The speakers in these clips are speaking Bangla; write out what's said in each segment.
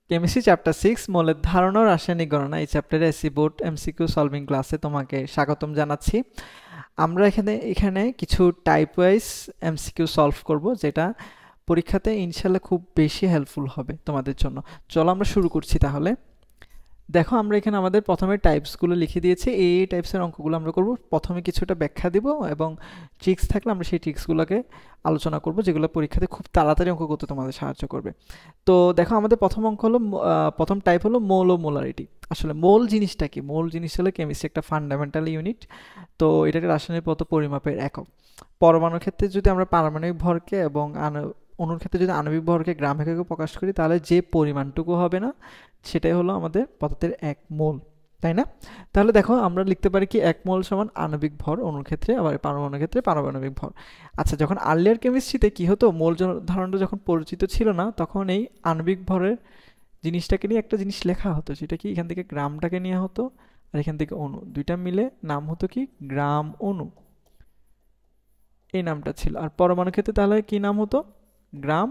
কেমিস্ট্রি চ্যাপ্টার 6 মৌলের ধারণা ও রাসায়নিক গণনা, এই চ্যাপ্টারে এসসি বোর্ড এমসিকিউ সলভিং ক্লাসে তোমাকে স্বাগতম জানাচ্ছি। আমরা এখানে কিছু টাইপ ওয়াইজ এমসিকিউ সলভ করব, যেটা পরীক্ষাতে ইনশাল্লাহ খুব বেশি হেল্পফুল হবে তোমাদের জন্য। চলো আমরা শুরু করছি তাহলে। দেখো আমরা এখানে আমাদের প্রথমে টাইপসগুলো লিখে দিয়েছি, এই টাইপসের অঙ্কগুলো আমরা করব। প্রথমে কিছুটা ব্যাখ্যা দিব এবং ট্রিক্স থাকলে আমরা সেই ট্রিক্সগুলোকে আলোচনা করব, যেগুলো পরীক্ষাতে খুব তাড়াতাড়ি অঙ্ক করতে তোমাদের সাহায্য করবে। তো দেখো আমাদের প্রথম অঙ্ক হলো, প্রথম টাইপ হলো মোল ও মোলারিটি। আসলে মোল জিনিসটা কি? মোল জিনিস হলো কেমিস্ট্রি একটা ফান্ডামেন্টাল ইউনিট। তো এটাকে রাসায়নিক পদার্থ পরিমাপের একক। পরমাণুর ক্ষেত্রে যদি আমরা পারমাণবিক ভরকে এবং অণুর ক্ষেত্রে যদি আণবিক ভরকে গ্রাম এককে প্রকাশ করি, তাহলে যে পরিমাণটুকু হবে না সেটাই হলো আমাদের পদার্থের 1 মোল, তাই না? তাহলে দেখো আমরা লিখতে পারি কি 1 মোল সমান আণবিক ভর অণুর ক্ষেত্রে, আবার পারমাণবিক ক্ষেত্রে পারমাণবিক ভর। আচ্ছা, যখন আর্লিয়ার কেমিস্ট্রিতে কি হতো, মোল ধারণাটা যখন পরিচিত ছিল না, তখন এই আণবিক ভরের জিনিসটাকে নিয়ে একটা জিনিস লেখা হতো, যেটা কি এখান থেকে গ্রামটাকে নেওয়া হতো আর এখান থেকে অণু, দুইটা মিলে নাম হতো কি গ্রাম অণু, এই নামটা ছিল। আর পরমাণু ক্ষেত্রে তাহলে কি নাম হতো? গ্রাম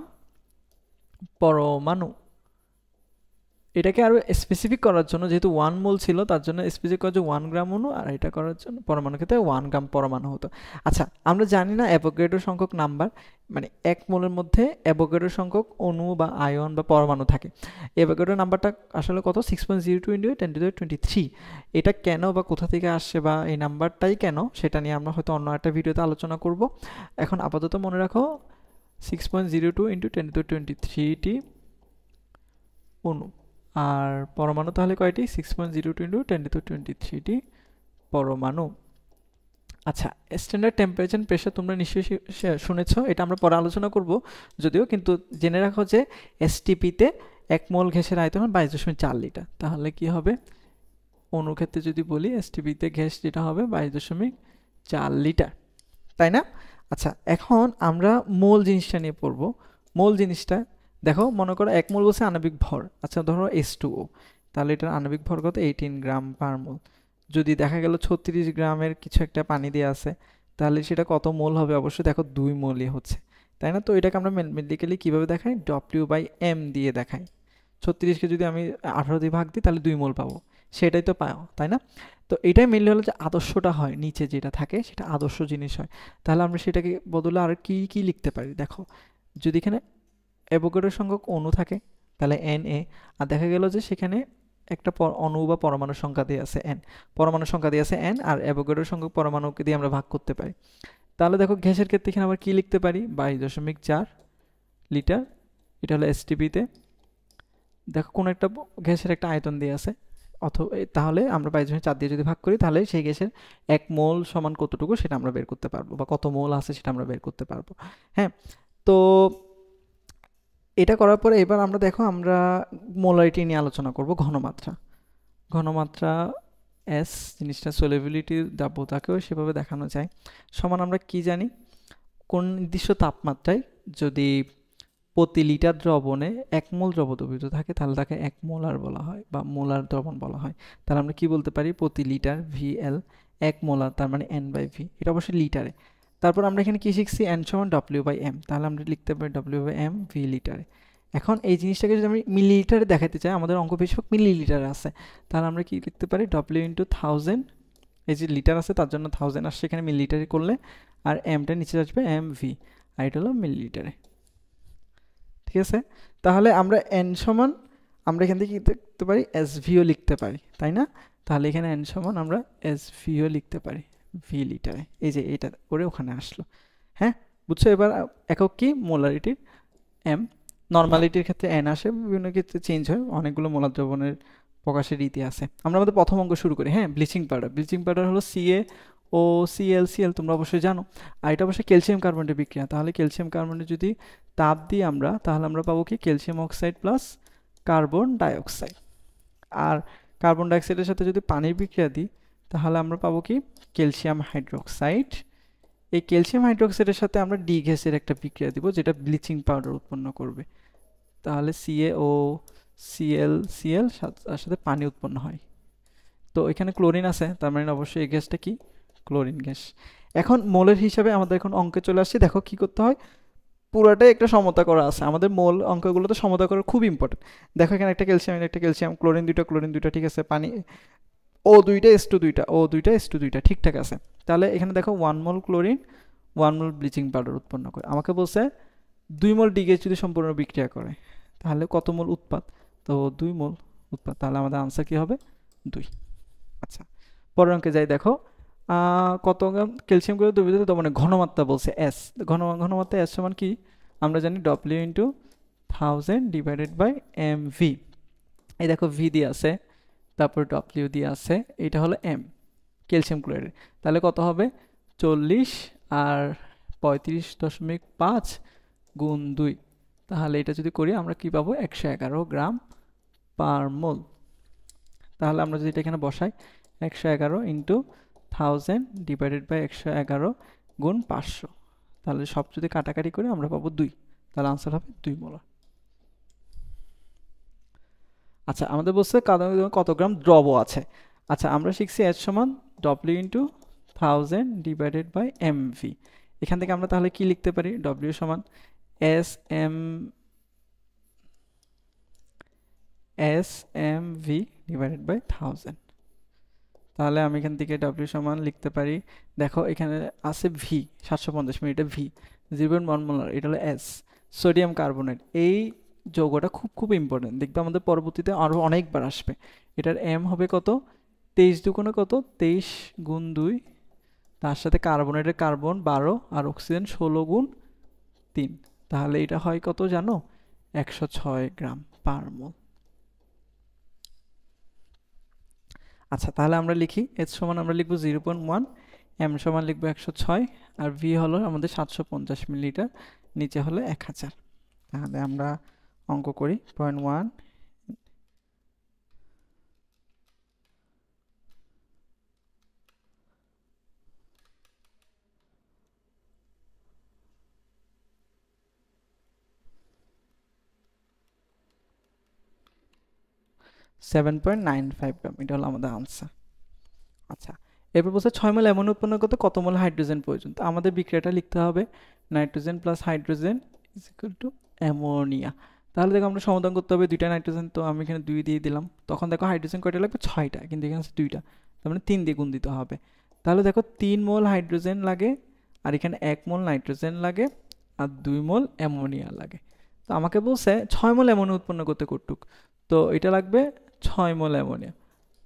পরমাণু। এটাকে আরো স্পেসিফিক করার জন্য, যেহেতু 1 মোল ছিল, তার জন্য স্পেসিফিক করার জন্য 1 গ্রাম অণু, আর এটা করার জন্য পরমাণু ক্ষেত্রে 1 গ্রাম পরমাণু হতো। আচ্ছা, আমরা জানি না অ্যাভোগাড্রো সংখ্যক নাম্বার, মানে 1 মোলের মধ্যে অ্যাভোগাড্রো সংখ্যক অণু বা আয়ন বা পরমাণু থাকে। অ্যাভোগাড্রো নাম্বারটা আসলে কত? 6.02 × 10⁻23। এটা কেন বা কোথা থেকে আসছে বা এই নাম্বারটাই কেন, সেটা নিয়ে আমরা হয়তো অন্য একটা ভিডিওতে আলোচনা করব। এখন আপাতত মনে রাখো 6.02 × 10⁻23টি অণু, আর পরমাণু তাহলে কয়টি? 6.02 × 10⁻23টি পরমাণু। আচ্ছা, স্ট্যান্ডার্ড টেম্পারেচার প্রেশার তোমরা নিশ্চয়ই শুনেছ, এটা আমরা পরে আলোচনা করব যদিও, কিন্তু জেনে রাখো যে এসটিপিতে 1 মোল গ্যাসের আয়তন 22.4 লিটার। তাহলে কি হবে? অণুর ক্ষেত্রে যদি বলি, এসটিপিতে গ্যাস যেটা হবে 22.4 লিটার, তাই না? আচ্ছা, এখন আমরা মোল জিনিসটা নিয়ে পড়ব। মোল জিনিসটা দেখো, মনে করো 1 মোল বলছে আণবিক ভর। আচ্ছা, ধরো H2O, তাহলে এটার আণবিক ভর কত? 18 গ্রাম পার মোল। যদি দেখা গেল 36 গ্রামের কিছু একটা পানি দেওয়া আছে, তাহলে সেটা কত মোল হবে? অবশ্যই দেখো 2 মোলই হচ্ছে, তাই না? তো এটাকে আমরা মেডিকেলি কিভাবে দেখাই? W/m দিয়ে দেখাই। 36কে যদি আমি 18 দিয়ে ভাগ দিই, তাহলে 2 মোল পাবো, সেটাই তো পাও, তাই না? তো এটাই মেনলি হলো যে আদর্শটা হয়, নিচে যেটা থাকে সেটা আদর্শ জিনিস হয়। তাহলে আমরা সেটাকে বদলে আর কি কি লিখতে পারি? দেখো, যদি এখানে অ্যাভোগাড্রো সংখ্যক অণু থাকে তাহলে Na, আর দেখা গেল যে সেখানে একটা অণু বা পরমাণুর সংখ্যা দিয়ে আছে n, পরমাণুর সংখ্যা দিয়ে আছে n, আর অ্যাভোগাড্রো সংখ্যক পরমাণুকে দিয়ে আমরা ভাগ করতে পারি। তাহলে দেখো গ্যাসের ক্ষেত্রে এখানে আবার কি লিখতে পারি? 22.4 লিটার, এটা হলো এসটিপিতে। দেখো কোন একটা গ্যাসের একটা আয়তন দিয়ে আছে, অথবা তাহলে আমরা 22.4 দিয়ে যদি ভাগ করি, তাহলে সেই গ্যাসের 1 মোল সমান কতটুকু সেটা আমরা বের করতে পারবো, বা কত মোল আছে সেটা আমরা বের করতে পারবো। হ্যাঁ, তো এটা করার পরে এবার আমরা দেখো আমরা মোলারিটি নিয়ে আলোচনা করব। ঘনমাত্রা, ঘনমাত্রা এস জিনিসটা সলিবিলিটি দ্রব্যতাকেও সেভাবে দেখানো যায়। সমান আমরা কি জানি? কোন নির্দিষ্ট তাপমাত্রায় যদি প্রতি লিটার দ্রবণে 1 মোল দ্রব দ্রবীভূত থাকে, তাহলে তাকে 1 মোলার বলা হয় বা মোলার দ্রবণ বলা হয়। তাহলে আমরা কি বলতে পারি? প্রতি লিটার VL 1 মোলার, তার মানে N/V, এটা অবশ্যই লিটারে। তারপর আমরা এখানে কি শিখছি? N সমান W/m, তাহলে আমরা লিখতে পারি W/m V লিটারে। এখন এই জিনিসটাকে যদি আমি মিলিলিটারে দেখাতে চাই, আমাদের অঙ্ক বেশিরভাগ মিলিলিটারে আছে, তাহলে আমরা কি লিখতে পারি? W × 1000, এই যে লিটার আছে তার জন্য 1000 আসছে এখানে মিলিলিটারে করলে, আর এমটা নিচে আসবে MV, আর এটা হলো মিলিলিটারে। ঠিক আছে, তাহলে আমরা n সমান, আমরা এখান থেকে কি লিখতে পারি? SVO লিখতে পারি, তাই না? তাহলে এখানে n সমান আমরা SVO লিখতে পারি V লিটারে, এই যে এটা করে ওখানে আসলো। হ্যাঁ, বুঝছো এবার একক কি? মোলারিটির m। নর্মালিটির ক্ষেত্রে n আসে, বিভিন্ন ক্ষেত্রে চেঞ্জ হয়, অনেকগুলো মোলার দ্রবণের প্রকাশের রীতি আছে। আমরা আমাদের প্রথম অঙ্ক শুরু করি। হ্যাঁ, ব্লিচিং পাউডার। ব্লিচিং পাউডার হলো CaOCl তোমরা অবশ্যই জানো, আর এটা অবশ্যই ক্যালসিয়াম কার্বনেটের বিক্রিয়া। তাহলে ক্যালসিয়াম কার্বনেট যদি তাপ দিই আমরা, তাহলে আমরা পাবো কি? Calcium oxide plus carbon dioxide. আর কার্বন ডাইঅক্সাইডের সাথে যদি পানির বিক্রিয়া দিই, তাহলে আমরা পাবো কি? Calcium hydroxide. এই ক্যালসিয়াম হাইড্রোক্সাইডের সাথে আমরা ডি গ্যাসের একটা বিক্রিয়া দিব, যেটা ব্লিচিং পাউডার উৎপন্ন করবে। তাহলে CaOCl তার সাথে পানি উৎপন্ন হয়। তো এখানে ক্লোরিন আছে, তার মানে অবশ্যই এই গ্যাসটা কি? Chlorine gas. এখন মোলের হিসাবে আমাদের এখন অঙ্কে চলে আসছে। দেখো কি করতে হয়? পুরাটাই একটা সমতা করা আছে, আমাদের মোল অঙ্কগুলোতে সমতা করা খুব ইম্পর্টেন্ট। দেখো এখানে একটা ক্যালসিয়াম, একটা ক্যালসিয়াম, ক্লোরিন দুইটা, ঠিক আছে, পানি ও দুইটা এস টু দুইটা, ও দুইটা এস টু দুইটা, ঠিকঠাক আছে। তাহলে এখানে দেখো 1 মোল ক্লোরিন 1 মোল ব্লিচিং পাউডার উৎপন্ন করে। আমাকে বলছে 2 মোল ডিগেজ যদি সম্পূর্ণ বিক্রিয়া করে তাহলে কত মোল উৎপাদ, তো 2 মোল উৎপাদ, তাহলে আমাদের আনসার কি হবে 2। আচ্ছা, পরের অঙ্কে যাই। দেখো কত গ্রাম ক্যালসিয়াম করে দ্রবীভূত, তো মানে ঘনমাত্রা বলছে এস, ঘনমাত্রা এস সমান কি আমরা জানি W into 1000 divided by M V. এই দেখো ভি দিয়ে আছে, তারপর ডব্লিউ দিয়ে আছে, এটা হলো এম ক্যালসিয়াম ক্লোরাইড। তাহলে কত হবে 40 আর 35.5 গুণ 2, তাহলে এটা যদি করি আমরা কি পাবো 111 গ্রাম পার মোল। তাহলে আমরা যদি এটা এখানে বসাই 111 ইন্টু 1000 ডিভাইডেড বাই 111 গুণ 500, তাহলে সব যদি কাটাকাটি করে আমরা পাবো 2, তাহলে আনসার হবে 2 মোলার। আচ্ছা, আমাদের বলছে কত গ্রাম দ্রব আছে। আচ্ছা, আমরা শিখছি এস সমান W into 1000 divided by M V. এখান থেকে আমরা তাহলে কি লিখতে পারি, ডব্লিউ সমান S M V divided by 1000। তাহলে আমি এখান থেকে ডব্লিউ সমান লিখতে পারি, দেখো এখানে আছে ভি 750 মিলি, এটা ভি 0.1 মোলার, এটা হলো এস সোডিয়াম কার্বনেট। এই যৌগটা খুব খুব ইম্পর্টেন্ট, দেখবে আমাদের পরবর্তীতে আরও অনেকবার আসবে। এটার এম হবে কত 23 দুগুণে কত 23 গুণ 2, তার সাথে কার্বনেটের কার্বন 12 আর অক্সিজেন 16 গুণ 3, তাহলে এটা হয় কত জানো 106 গ্রাম পার মোল। আচ্ছা, তাহলে আমরা লিখি এস সমান আমরা লিখবো 0.1, এম সমান লিখবো 106, আর ভি হলো আমাদের 750 মিলিলিটার, নিচে হলো 1000। তাহলে আমরা অঙ্ক করি 0.1 7.95 গ্রাম, এটা হলো আমাদের আনসার। আচ্ছা, এরপর বলছে 6 মোল অ্যামোনিয়া উৎপন্ন করতে কত মোল হাইড্রোজেন প্রয়োজন। তো আমাদের বিক্রিয়াটা লিখতে হবে nitrogen plus hydrogen is equal two ammonia. তাহলে দেখো আমরা সমাধান করতে হবে, দুইটা নাইট্রোজেন, তো আমি এখানে 2 দিয়ে দিলাম। তখন দেখো হাইড্রোজেন কয়টা লাগবে 6টা, কিন্তু এখানে আছে 2টা, তার মানে 3 দিয়ে গুণ দিতে হবে। তাহলে দেখো 3 মোল হাইড্রোজেন লাগে, আর এখানে 1 মোল নাইট্রোজেন লাগে, আর 2 মোল অ্যামোনিয়া লাগে। তো আমাকে বলছে 6 মোল অ্যামোনিয়া উৎপন্ন করতে কতটুক, তো এটা লাগবে 6 মোল অ্যামোনিয়া।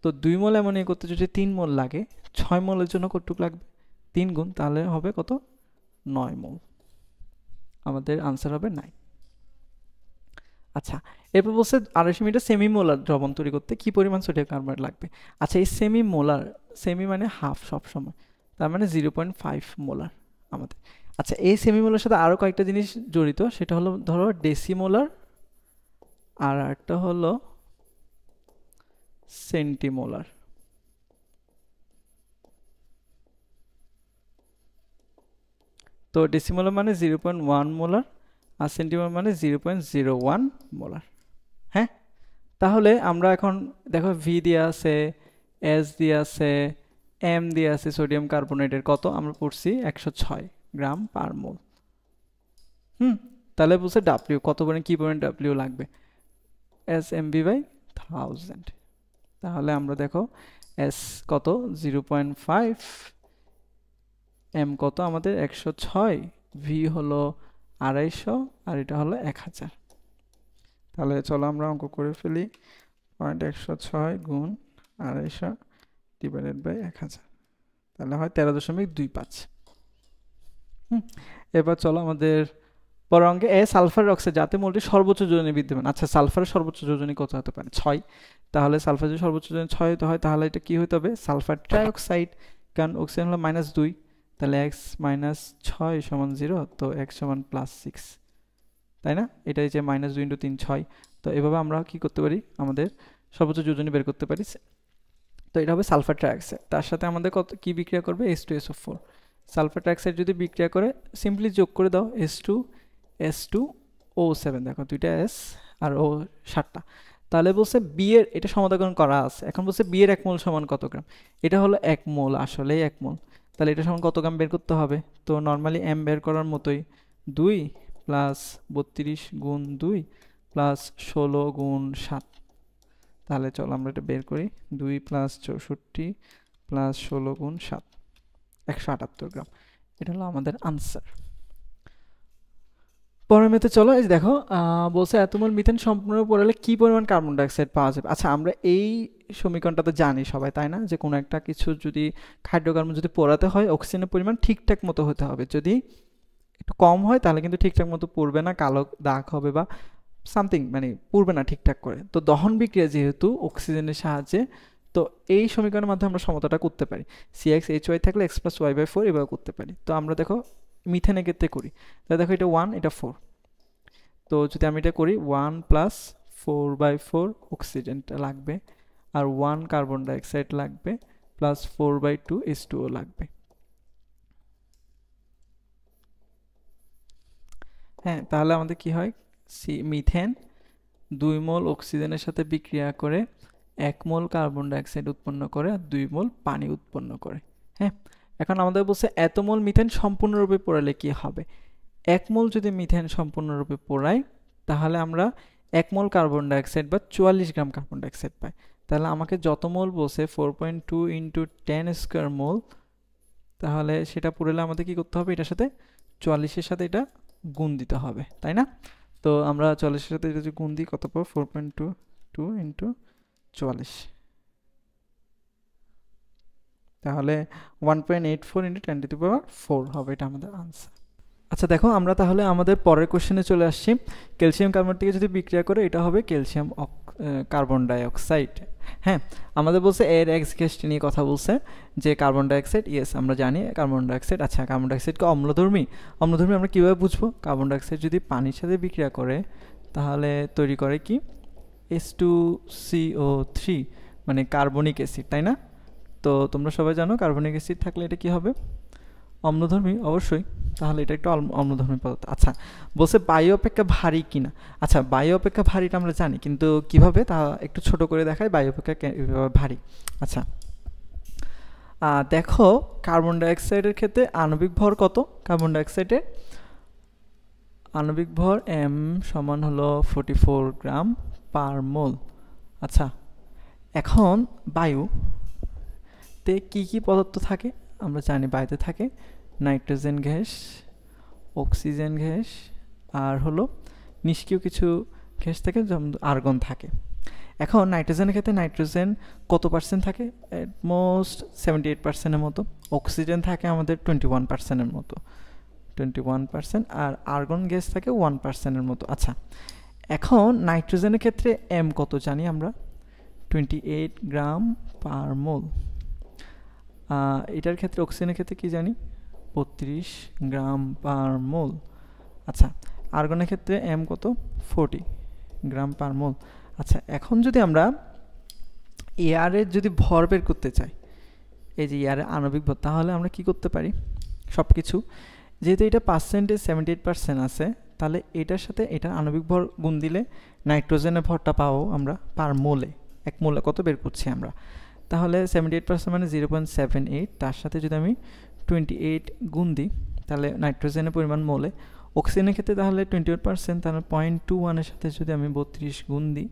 তো 2 মোল অ্যামোনিয়া করতে যদি 3 মোল লাগে, 6 মোলের জন্য কতটুক লাগবে 3 গুণ, তাহলে হবে কত 9 মোল। আমাদের আনসার হবে 9। আচ্ছা, এরপর বলছে 250 মিটার সেমি মোলার দ্রবণ তৈরি করতে কি পরিমাণ সোডিয়াম কার্বনেট লাগবে। আচ্ছা, এই সেমি মোলার, সেমি মানে হাফ সবসময়, তার মানে 0.5 মোলার আমাদের। আচ্ছা, এই সেমি মোলার সাথে আরও কয়েকটা জিনিস জড়িত, সেটা হলো ধরো ডেসিমোলার, আর একটা হলো সেন্টিমোলার। তো ডেসিমোলার মানে 0.1 মোলার, আর সেন্টিমোলার মানে 0.01 মোলার। হ্যাঁ, তাহলে আমরা এখন দেখো ভি দিয়ে আছে, এস দিয়ে আছে, এম দিয়ে আছে, সোডিয়াম কার্বনেটের কত আমরা পড়ছি 106 গ্রাম পার মোল। তাহলে বলছে ডাব্লিউ কত পরিমাণ, কি পরিমাণ ডাব্লিউ লাগবে, এস এম বি বাই 1000। তাহলে আমরা দেখো এস কত 0.5, এম কত আমাদের 106, ভি হলো 250, আর এটা হলো 1000। তাহলে চলো আমরা অঙ্ক করে ফেলি, 106 গুণ 250 ডিভাইডেড বাই 1000, তাহলে হয় 13.25। এবার চলো আমাদের পরের অঙ্কে এ সালফার অক্সাইড যাতে মোলটি সর্বোচ্চ যোজনী বিদ্যমান। আচ্ছা, সালফারের সর্বোচ্চ যোজনী কত হতে পারে 6, তাহলে সালফার যদি সর্বোচ্চ যোজনী 6 হতে হয়, তাহলে এটা কি হতে হবে সালফার ট্রাইঅক্সাইড, কারণ অক্সিজেন হলো -2, তাহলে x - 6 সমান 0, তো x সমান +6, তাই না, এটা যে -2 × 3 6। তো এভাবে আমরা কি করতে পারি, আমাদের সর্বোচ্চ যোজনী বের করতে পারি। তো এটা হবে সালফার ট্রাইঅক্সাইড, তার সাথে আমাদের কত কি বিক্রিয়া করবে H2SO4। সালফার ট্রাইঅক্সাইড যদি বিক্রিয়া করে সিম্পলি যোগ করে দাও H2O7, দেখো দুইটা S আর O 7টা। তাহলে বলছে বি এর, এটা সমাধান করা আছে, এখন বলছে বি এর 1 মোল সমান কত গ্রাম। এটা হলো 1 মোল, আসলেই 1 মোল, তাহলে এটা সমান কত গ্রাম বের করতে হবে। তো নর্মালি এম বের করার মতোই 2 প্লাস 32 গুণ 2 প্লাস 16 গুণ 7। তাহলে চলো আমরা এটা বের করি। 2 প্লাস 64 প্লাস 16 গুণ 7, 178 গ্রাম। এটা হলো আমাদের আনসার। পরের মেতে চলো, এই দেখো বলছে এত মোল মিথেন সম্পূর্ণ পোড়ালে কি পরিমাণ কার্বন ডাইঅক্সাইড পাওয়া যাবে। আচ্ছা, আমরা এই সমীকরণটা তো জানি সবাই, তাই না, যে কোনো একটা কিছু যদি হাইড্রোকার্বন যদি পোড়াতে হয় অক্সিজেনের পরিমাণ ঠিকঠাক মতো হতে হবে। যদি একটু কম হয় তাহলে কিন্তু ঠিকঠাক মতো পড়বে না, কালো দাগ হবে বা সামথিং, মানে পড়বে না ঠিকঠাক করে। তো দহন বিক্রিয়া যেহেতু অক্সিজেনের সাহায্যে, তো এই সমীকরণের মাধ্যমে আমরা সমতাটা করতে পারি। CxHy থাকলে x + y/4 এভাবে করতে পারি। তো আমরা দেখো মিথেনের ক্ষেত্রে করি, তাহলে দেখো এটা 1 এটা 4। তো যদি আমি এটা করি 1 + 4/4 অক্সিজেনটা লাগবে, আর 1 কার্বন ডাইঅক্সাইড লাগবে, প্লাস 4/2 H2O লাগবে। হ্যাঁ, তাহলে আমাদের কি হয়, মিথেন 2 মোল অক্সিজেনের সাথে বিক্রিয়া করে 1 মোল কার্বন ডাইঅক্সাইড উৎপন্ন করে আর 2 মোল পানি উৎপন্ন করে। হ্যাঁ, এখন আমাদের বলছে এত মোল মিথেন সম্পূর্ণরূপে পোড়ালে কি হবে। 1 মোল যদি মিথেন সম্পূর্ণরূপে পোড়াই তাহলে আমরা 1 মোল কার্বন ডাইঅক্সাইড বা 44 গ্রাম কার্বন ডাইঅক্সাইড পাই। তাহলে আমাকে যত মোল বলছে 4.2 × 10 স্কয়ার মোল, তাহলে সেটা পোড়ালে আমাদের কি করতে হবে, এটার সাথে 44-এর সাথে এটা গুণ দিতে হবে, তাই না। তো আমরা 44-এর সাথে এটা যদি গুণ দিই কত পাবো, 4.22 × 44, তাহলে 1.84 × 10⁴ হবে, এটা আমাদের আনসার। আচ্ছা দেখো, আমরা তাহলে আমাদের পরের কোশ্চেনে চলে আসছি। ক্যালসিয়াম কার্বনেটকে যদি বিক্রিয়া করে এটা হবে ক্যালসিয়াম কার্বন ডাইঅক্সাইড। হ্যাঁ, আমাদের বলছে এর এক্স গ্যাসটি নিয়ে কথা বলছে, যে কার্বন ডাইঅক্সাইড, ইয়েস আমরা জানি কার্বন ডাইঅক্সাইড। আচ্ছা, কার্বন ডাইঅক্সাইডকে অম্লধর্মী, অম্লধর্মী আমরা কীভাবে বুঝবো, কার্বন ডাইঅক্সাইড যদি পানির সাথে বিক্রিয়া করে তাহলে তৈরি করে কি H2CO3, মানে কার্বনিক অ্যাসিড, তাই না। তো তোমরা সবাই জানো কার্বনিক অ্যাসিড থাকলে এটা কি হবে, অম্লধর্মী অবশ্যই। তাহলে এটা একটা অম্লধর্মী পদার্থ। আচ্ছা, বলছে বায়ু অপেক্ষা ভারী কিনা। আচ্ছা, বায়ু অপেক্ষা ভারীটা আমরা জানি, কিন্তু কিভাবে তা একটু ছোট করে দেখায় বায়ু অপেক্ষা ভারী। আচ্ছা, দেখো কার্বন ডাইঅক্সাইডের ক্ষেত্রে আণবিক ভর কত, কার্বন ডাইঅক্সাইডের আণবিক ভর m সমান হলো 44 গ্রাম পার মোল। আচ্ছা, এখন বায়ুতে কি কি পদার্থ থাকে আমরা জানি, বায়ুতে থাকে নাইট্রোজেন গ্যাস, অক্সিজেন গ্যাস, আর হলো নিষ্ক্রিয় কিছু গ্যাস থাকে, যেমন আর্গন থাকে। এখন নাইট্রোজেনের ক্ষেত্রে নাইট্রোজেন কত পার্সেন্ট থাকে, মোস্ট 78%-এর মতো। অক্সিজেন থাকে আমাদের 21%-এর মতো, 21%, আর আর্গন গ্যাস থাকে 1%-এর মতো। আচ্ছা, এখন নাইট্রোজেনের ক্ষেত্রে m কত জানি আমরা, 28 গ্রাম পার মোল। এটার ক্ষেত্রে অক্সিজেনের ক্ষেত্রে কি জানি, 32 গ্রাম পার মোল। আচ্ছা, আর্গনের ক্ষেত্রে m কত, 40 গ্রাম পার মোল। আচ্ছা, এখন যদি আমরা এয়ারের যদি ভর বের করতে চাই, এই যে এয়ারের আণবিক ভর, তাহলে আমরা কি করতে পারি, সব কিছু যেহেতু এটা পার্সেন্টেজ 78% আছে, তাহলে এটার সাথে এটার আণবিক ভর গুণ দিলে নাইট্রোজেনের ভরটা পাবো আমরা পার মোলে, এক মোলে কত বের করছি আমরা। তাহলে 78% মানে 0.78, তার সাথে যদি আমি 28 গুণ দিই তাহলে নাইট্রোজেনের পরিমাণ মোলে। অক্সিজেনের ক্ষেত্রে তাহলে 21%, তাহলে 0.21-এর সাথে যদি আমি 32 গুণ দিই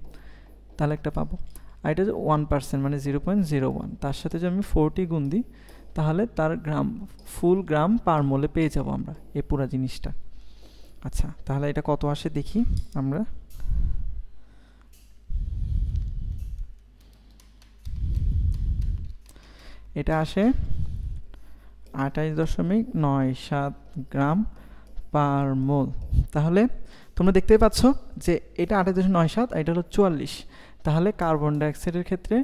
তাহলে একটা পাবো। আর এটা 1% মানে 0.01, তার সাথে যদি আমি 40 গুণ দিই তাহলে তার গ্রাম, ফুল গ্রাম পার মোলে পেয়ে যাব আমরা এই পুরো জিনিসটা। আচ্ছা, তাহলে এটা কত আসে দেখি আমরা। এটা আসে 28.97 গ্রাম পার মোল। তাহলে তোমরা দেখতেই পাচ্ছ যে এটা 28.97, এটা হলো 44। তাহলে কার্বন ডাইঅক্সাইডের ক্ষেত্রে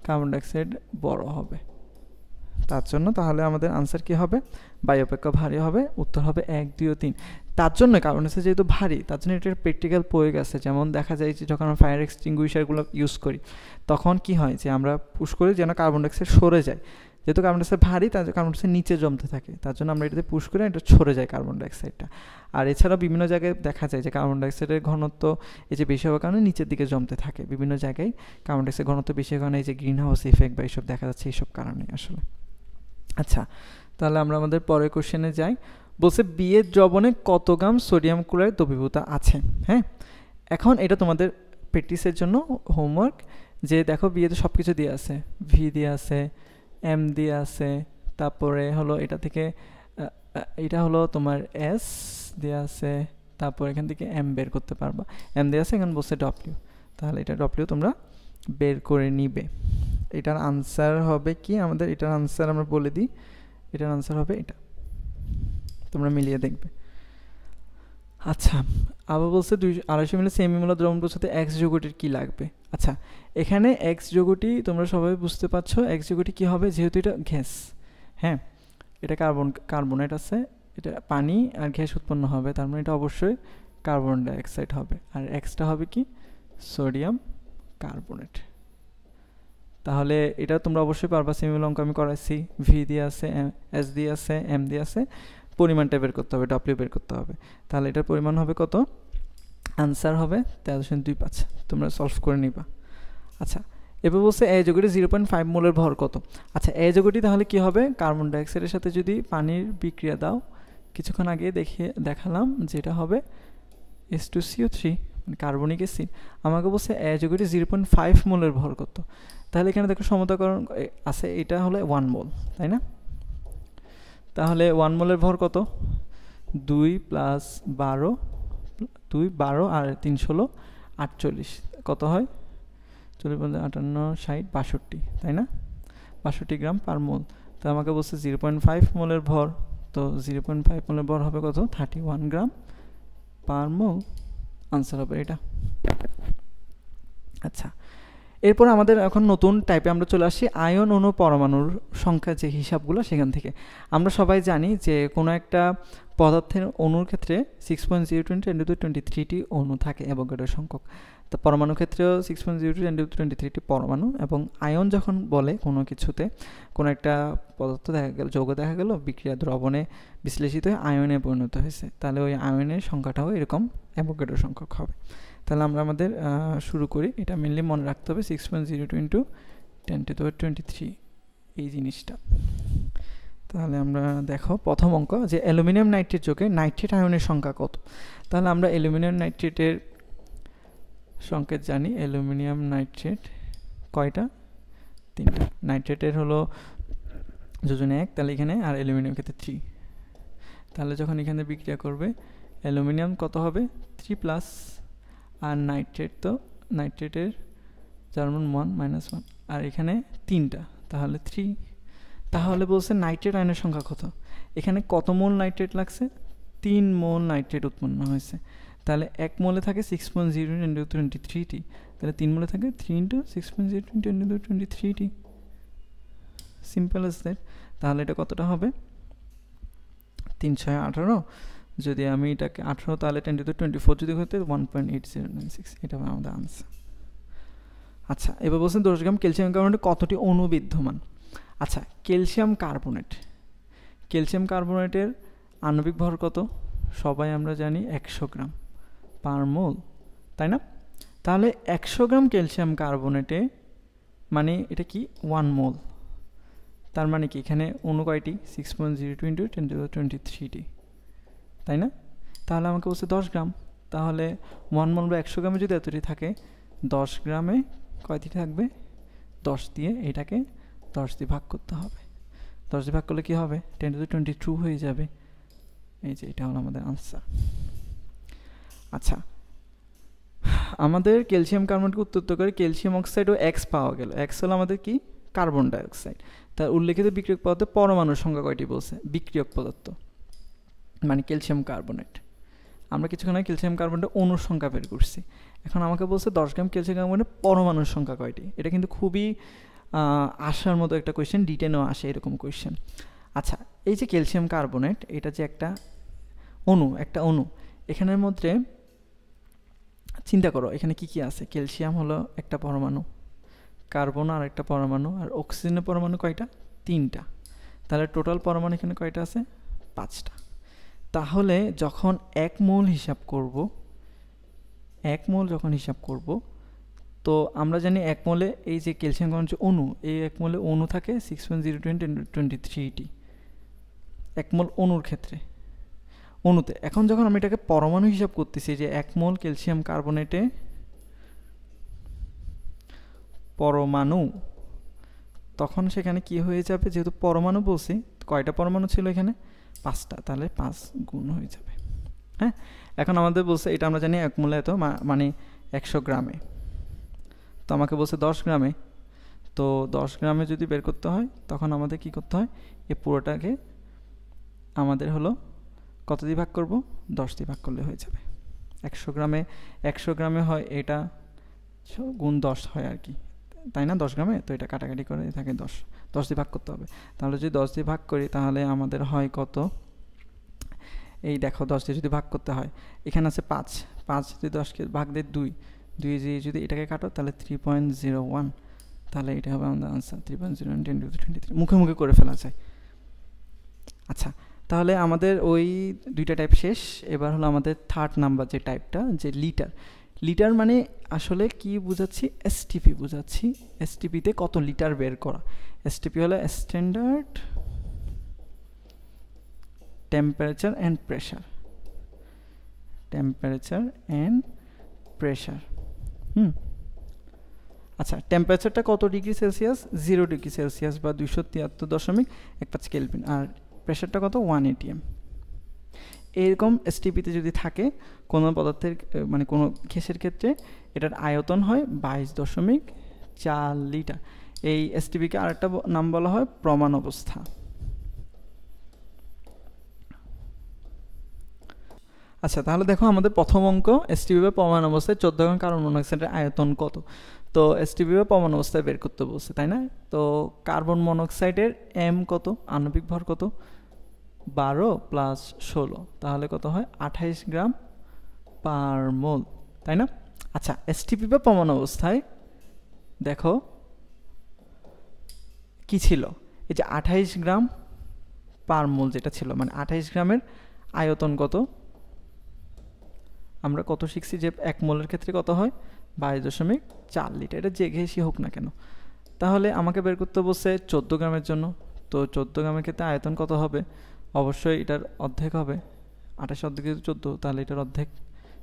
কার্বন ডাইঅক্সাইড বড় হবে, তার জন্য তাহলে আমাদের আনসার কি হবে, বায়ু অপেক্ষা ভারী হবে। উত্তর হবে 1, 2 ও 3। তার জন্য কার্বন ডাইঅক্সাইড যেহেতু ভারী, তার জন্য এটার প্র্যাকটিক্যাল প্রয়োগ আছে। যেমন দেখা যায় যে যখন আমরা ফায়ার এক্সটিংগুইশারগুলো ইউজ করি তখন কি হয় যে আমরা পুশ করি যেন কার্বন ডাইঅক্সাইড সরে যায়। যেহেতু কার্বন ডাইঅক্সাইড ভারী, তার কার্বন ডাইঅক্সাইড নিচে জমতে থাকে, তার জন্য আমরা এটাতে পুশ করে এটা সরে যায় কার্বন ডাইঅক্সাইডটা। আর এছাড়াও বিভিন্ন জায়গায় দেখা যায় যে কার্বন ডাইঅক্সাইডের ঘনত্ব এই যে বেশি হওয়ার কারণে নিচের দিকে জমতে থাকে। বিভিন্ন জায়গায় কার্বন ডাইঅক্সাইড ঘনত্ব বেশি হওয়ার কারণে এই যে গ্রিন হাউস ইফেক্ট বা এইসব দেখা যাচ্ছে, এইসব কারণে আসলে। আচ্ছা, তাহলে আমরা আমাদের পরের কোশ্চেনে যাই। বলছে বি এর দ্রবণে কত গ্রাম সোডিয়াম ক্লোরাইড দ্রবীভূত আছে। হ্যাঁ, এখন এটা তোমাদের প্র্যাকটিসের জন্য হোমওয়ার্ক, যে দেখো বি এতে সব কিছু দিয়ে আছে, ভি দিয়ে আছে, এম দিয়ে আছে, তারপরে হলো এটা থেকে এটা হলো তোমার এস দিয়ে আছে, তারপর এখান থেকে এম বের করতে পারবা, এম দিয়ে আছে, এখানে বলছে ডব্লিউ, তাহলে এটা ডব্লিউ তোমরা বের করে নিবে। এটার আনসার হবে কি আমাদের, এটার আনসার আমরা বলে দিই, এটার আনসার হবে এটা, তোমরা মিলিয়ে দেখবে। আচ্ছা, আবার বলছে 250 মিলি সেমিমোলার দ্রবণ প্রস্তুতে এক্স যৌগটির কি লাগবে। আচ্ছা, এখানে এক্স যৌগটি তোমরা সবাই বুঝতে পারছো, এক্স যৌগটি কি হবে, যেহেতু এটা গ্যাস, হ্যাঁ এটা কার্বনেট আছে, এটা পানি আর গ্যাস উৎপন্ন হবে, তার মানে এটা অবশ্যই কার্বন ডাইঅক্সাইড হবে, আর এক্সটা হবে কি সোডিয়াম কার্বনেট। তাহলে এটা তোমরা অবশ্যই পারবা, সেমিমোলার অঙ্ক আমি করাইছি, ভি দিয়ে আছে, এস দিয়ে আছে, এম দিয়ে আছে, পরিমাণটা বের করতে হবে, ডব্লিউ বের করতে হবে। তাহলে এটার পরিমাণ হবে কত, আনসার হবে 13.25, তোমরা সলভ করে নিবা। আচ্ছা, এবার বলছে এ যৌগটি 0.5 মোলের ভর কত। আচ্ছা, এ যৌগটি তাহলে কি হবে, কার্বন ডাইঅক্সাইডের সাথে যদি পানির বিক্রিয়া দাও, কিছুক্ষণ আগে দেখালাম যেটা হবে H2CO3, মানে কার্বনিক অ্যাসিড। আমাকে বলছে এ যৌগটি 0.5 মোলের ভর কত। তাহলে এখানে দেখো সমতাকরণ আছে, এটা হলো 1 মোল, তাই না? তাহলে 1 মোলের ভর কত, 2 + 12, 2 12 আর 3 16 48, কত হয় 40 58 60 62, তাই না? 62 গ্রাম পার মোল। তো আমাকে বলছে 0.5 মোলের ভর, তো 0.5 মোলের ভর হবে কত, 31 গ্রাম পার মোল, আনসার হবে এটা। আচ্ছা, এরপর আমাদের এখন নতুন টাইপে আমরা চলে আসি আয়ন অণু পরমাণুর সংখ্যা, যে হিসাবগুলো সেখান থেকে। আমরা সবাই জানি যে কোনো একটা পদার্থের অণুর ক্ষেত্রে 6.020 × 1023টি অণু থাকে অ্যাভোগাড্রো সংখ্যক। তো পরমাণুর ক্ষেত্রেও 6.02 × 1023টি পরমাণু। এবং আয়ন যখন বলে কোনো কিছুতে, কোনো একটা পদার্থ দেখা গেল, যৌগ দেখা গেল বিক্রিয়া দ্রবণে বিশ্লেষিত হয়ে আয়নে পরিণত হয়েছে, তাহলে ওই আয়নের সংখ্যাটাও এরকম অ্যাভোগাড্রো সংখ্যক হবে। তাহলে আমরা আমাদের শুরু করি, এটা মেনলি মনে রাখতে হবে 6.02 × 1023 এই জিনিসটা। তাহলে আমরা দেখো প্রথম অঙ্ক, যে অ্যালুমিনিয়াম নাইট্রেট যৌগে নাইট্রেট আয়নের সংখ্যা কত। তাহলে আমরা অ্যালুমিনিয়াম নাইট্রেটের সংকেত জানি, অ্যালুমিনিয়াম নাইট্রেট কয়টা, 3টা। নাইট্রেটের হলো যোজনে 1, তাহলে এখানে, আর অ্যালুমিনিয়াম ক্ষেত্রে 3। তাহলে যখন এখানে বিক্রিয়া করবে অ্যালুমিনিয়াম কত হবে 3+, আর নাইট্রেট, তো নাইট্রেটের জার্মান 1 - 1, আর এখানে 3টা, তাহলে 3। তাহলে বলছে নাইট্রেট আয়নের সংখ্যা কত। এখানে কত মোল নাইট্রেট লাগছে, 3 মোল নাইট্রেট উৎপন্ন হয়েছে। তাহলে 1 মোলে থাকে 6.0 × 1023টি, তাহলে 3 মোলে থাকে 3 × 6.0 × 1023টি, সিম্পল এজ দ্যাট। তাহলে এটা কতটা হবে, 318, যদি আমি এটাকে 18, তাহলে 10⁻²⁴ যদি হতে 1.8096, এটা হবে আমাদের আনসার। আচ্ছা, এবার বলছেন 10 গ্রাম ক্যালসিয়াম কার্বনেটে কতটি অণু বিদ্যমান। আচ্ছা, ক্যালসিয়াম কার্বনেটের আণবিক ভর কত, সবাই আমরা জানি 100 গ্রাম পার মোল, তাই না? তাহলে 100 গ্রাম ক্যালসিয়াম কার্বনেটে মানে এটা কি 1 মোল, তার মানে কি এখানে অণু কয়টি, 6.02 × 1023টি, তাই না? তাহলে আমাকে বলছে 10 গ্রাম, তাহলে 1 মোল বা 100 গ্রামে যদি এতটি থাকে, 10 গ্রামে কয়টি থাকবে, 10 দিয়ে এটাকে 10 দিয়ে ভাগ করতে হবে। 10 দিয়ে ভাগ করলে কি হবে, 10⁻²² হয়ে যাবে। এই যে এটা হলো আমাদের আনসার। আচ্ছা, আমাদের ক্যালসিয়াম কার্বনেটকে উত্তপ্ত করে ক্যালসিয়াম অক্সাইড ও এক্স পাওয়া গেল। এক্স হলো আমাদের কি, কার্বন ডাইঅক্সাইড। তার উল্লেখিত বিক্রিয়ক পদার্থে পরমাণুর সংখ্যা কয়টি বলছে, বিক্রিয়ক পদার্থ মানে ক্যালসিয়াম কার্বনেট। আমরা কিছুক্ষণ আগে ক্যালসিয়াম কার্বনেটের অণুর সংখ্যা বের করছি, এখন আমাকে বলছে 10 গ্রাম ক্যালসিয়াম কার্বনেটের পরমাণুর সংখ্যা কয়টি। এটা কিন্তু খুবই আসার মতো একটা কোয়েশ্চেন, ডিটেনও আসে এরকম কোয়েশ্চেন। আচ্ছা, এই যে ক্যালসিয়াম কার্বনেট, এটা যে একটা অণু, এখানের মধ্যে চিন্তা করো এখানে কি কি আছে। ক্যালসিয়াম হলো একটা পরমাণু, কার্বন আর একটা পরমাণু, আর অক্সিজেনের পরমাণু কয়টা, 3টা। তাহলে টোটাল পরমাণু এখানে কয়টা আছে, 5টা। তাহলে যখন 1 মোল হিসাব করব, তো আমরা জানি 1 মোলে এই যে ক্যালসিয়াম কার্বনেট অণু, এই 1 মোলে অণু থাকে 6.0 × 1023টি 1 মোল অণুর ক্ষেত্রে, অণুতে। এখন যখন আমি এটাকে পরমাণু হিসাব করতেছি যে 1 মোল ক্যালসিয়াম কার্বনেটে পরমাণু, তখন সেখানে কি হয়ে যাবে, যেহেতু পরমাণু বলছি, কয়টা পরমাণু ছিল এখানে 5টা, তাহলে 5 গুণ হয়ে যাবে। হ্যাঁ, এখন আমাদের বলছে এটা আমরা জানি 1 মোলে এত মানে 100 গ্রামে, তো আমাকে বলছে 10 গ্রামে। তো 10 গ্রামে যদি বের করতে হয় তখন আমাদের কি করতে হয়, এই পুরোটাকে আমাদের হলো কত দিয়ে ভাগ করব, 10 দিয়ে ভাগ করলে হয়ে যাবে। 100 গ্রামে হয় এটা গুণ 10 হয় আর কি, তাই না? 10 গ্রামে, তো এটা কাটাকাটি করে থাকে 10 দিয়ে ভাগ করতে হবে। তাহলে যদি 10 দিয়ে ভাগ করি তাহলে আমাদের হয় কত, এই দেখো 10 দিয়ে যদি ভাগ করতে হয়, এখানে আছে 5 যদি 10কে ভাগ দিয়ে 2 দিয়ে যদি এটাকে কাটো তাহলে 3.01, তাহলে এটা হবে আমাদের আনসার 3.01 × 10⁻23। মুখে মুখে করে ফেলা যায়। আচ্ছা, তাহলে আমাদের ওই দুইটা টাইপ শেষ। এবার হলো আমাদের থার্ড নাম্বার যে টাইপটা, যে লিটার মানে আসলে কি বুঝাচ্ছি, এসটিপি বুঝাচ্ছি। এসটিপিতে কত লিটার বের করা। এসটিপি হলো standard temperature and pressure, temperature and pressure. আচ্ছা, টেম্পারেচারটা কত ডিগ্রি সেলসিয়াস, 0 ডিগ্রি সেলসিয়াস বা 273.15 কেলভিন, আর প্রেশারটা কত, 1 atm। এরকম এসটিপিতে যদি থাকে কোনো পদার্থের মানে কোনো গ্যাসের ক্ষেত্রে, এটার আয়তন হয় 22.4 লিটার। এই এসটিপিকে আরেকটা নাম বলা হয় প্রমাণ অবস্থা। আচ্ছা, তাহলে দেখো আমাদের প্রথম অঙ্ক, এসটিপি বা প্রমাণ অবস্থায় 14 গ্রাম কার্বন মনোক্সাইডের আয়তন কত। তো এসটিপি বা প্রমাণ অবস্থায় বের করতে বলছে, তাই না? তো কার্বন মনোক্সাইডের এম কত, আণবিক ভর কত, 12 + 16, তাহলে কত হয় 28 গ্রাম পার মোল, তাই না? আচ্ছা, এসটিপি বা প্রমাণ অবস্থায় দেখো কি ছিল, এই যে 28 গ্রাম পার মোল যেটা ছিল, মানে 28 গ্রামের আয়তন কত, আমরা কত শিখছি যে 1 মোলের ক্ষেত্রে কত হয়, 22.4 লিটার। এটা যে গ্যাসই হোক না কেন। তাহলে আমাকে বের করতে বলছে 14 গ্রামের জন্য। তো 14 গ্রামের ক্ষেত্রে আয়তন কত হবে, অবশ্যই এটার অর্ধেক হবে, 28 অর্ধেক 14, তাহলে এটার অর্ধেক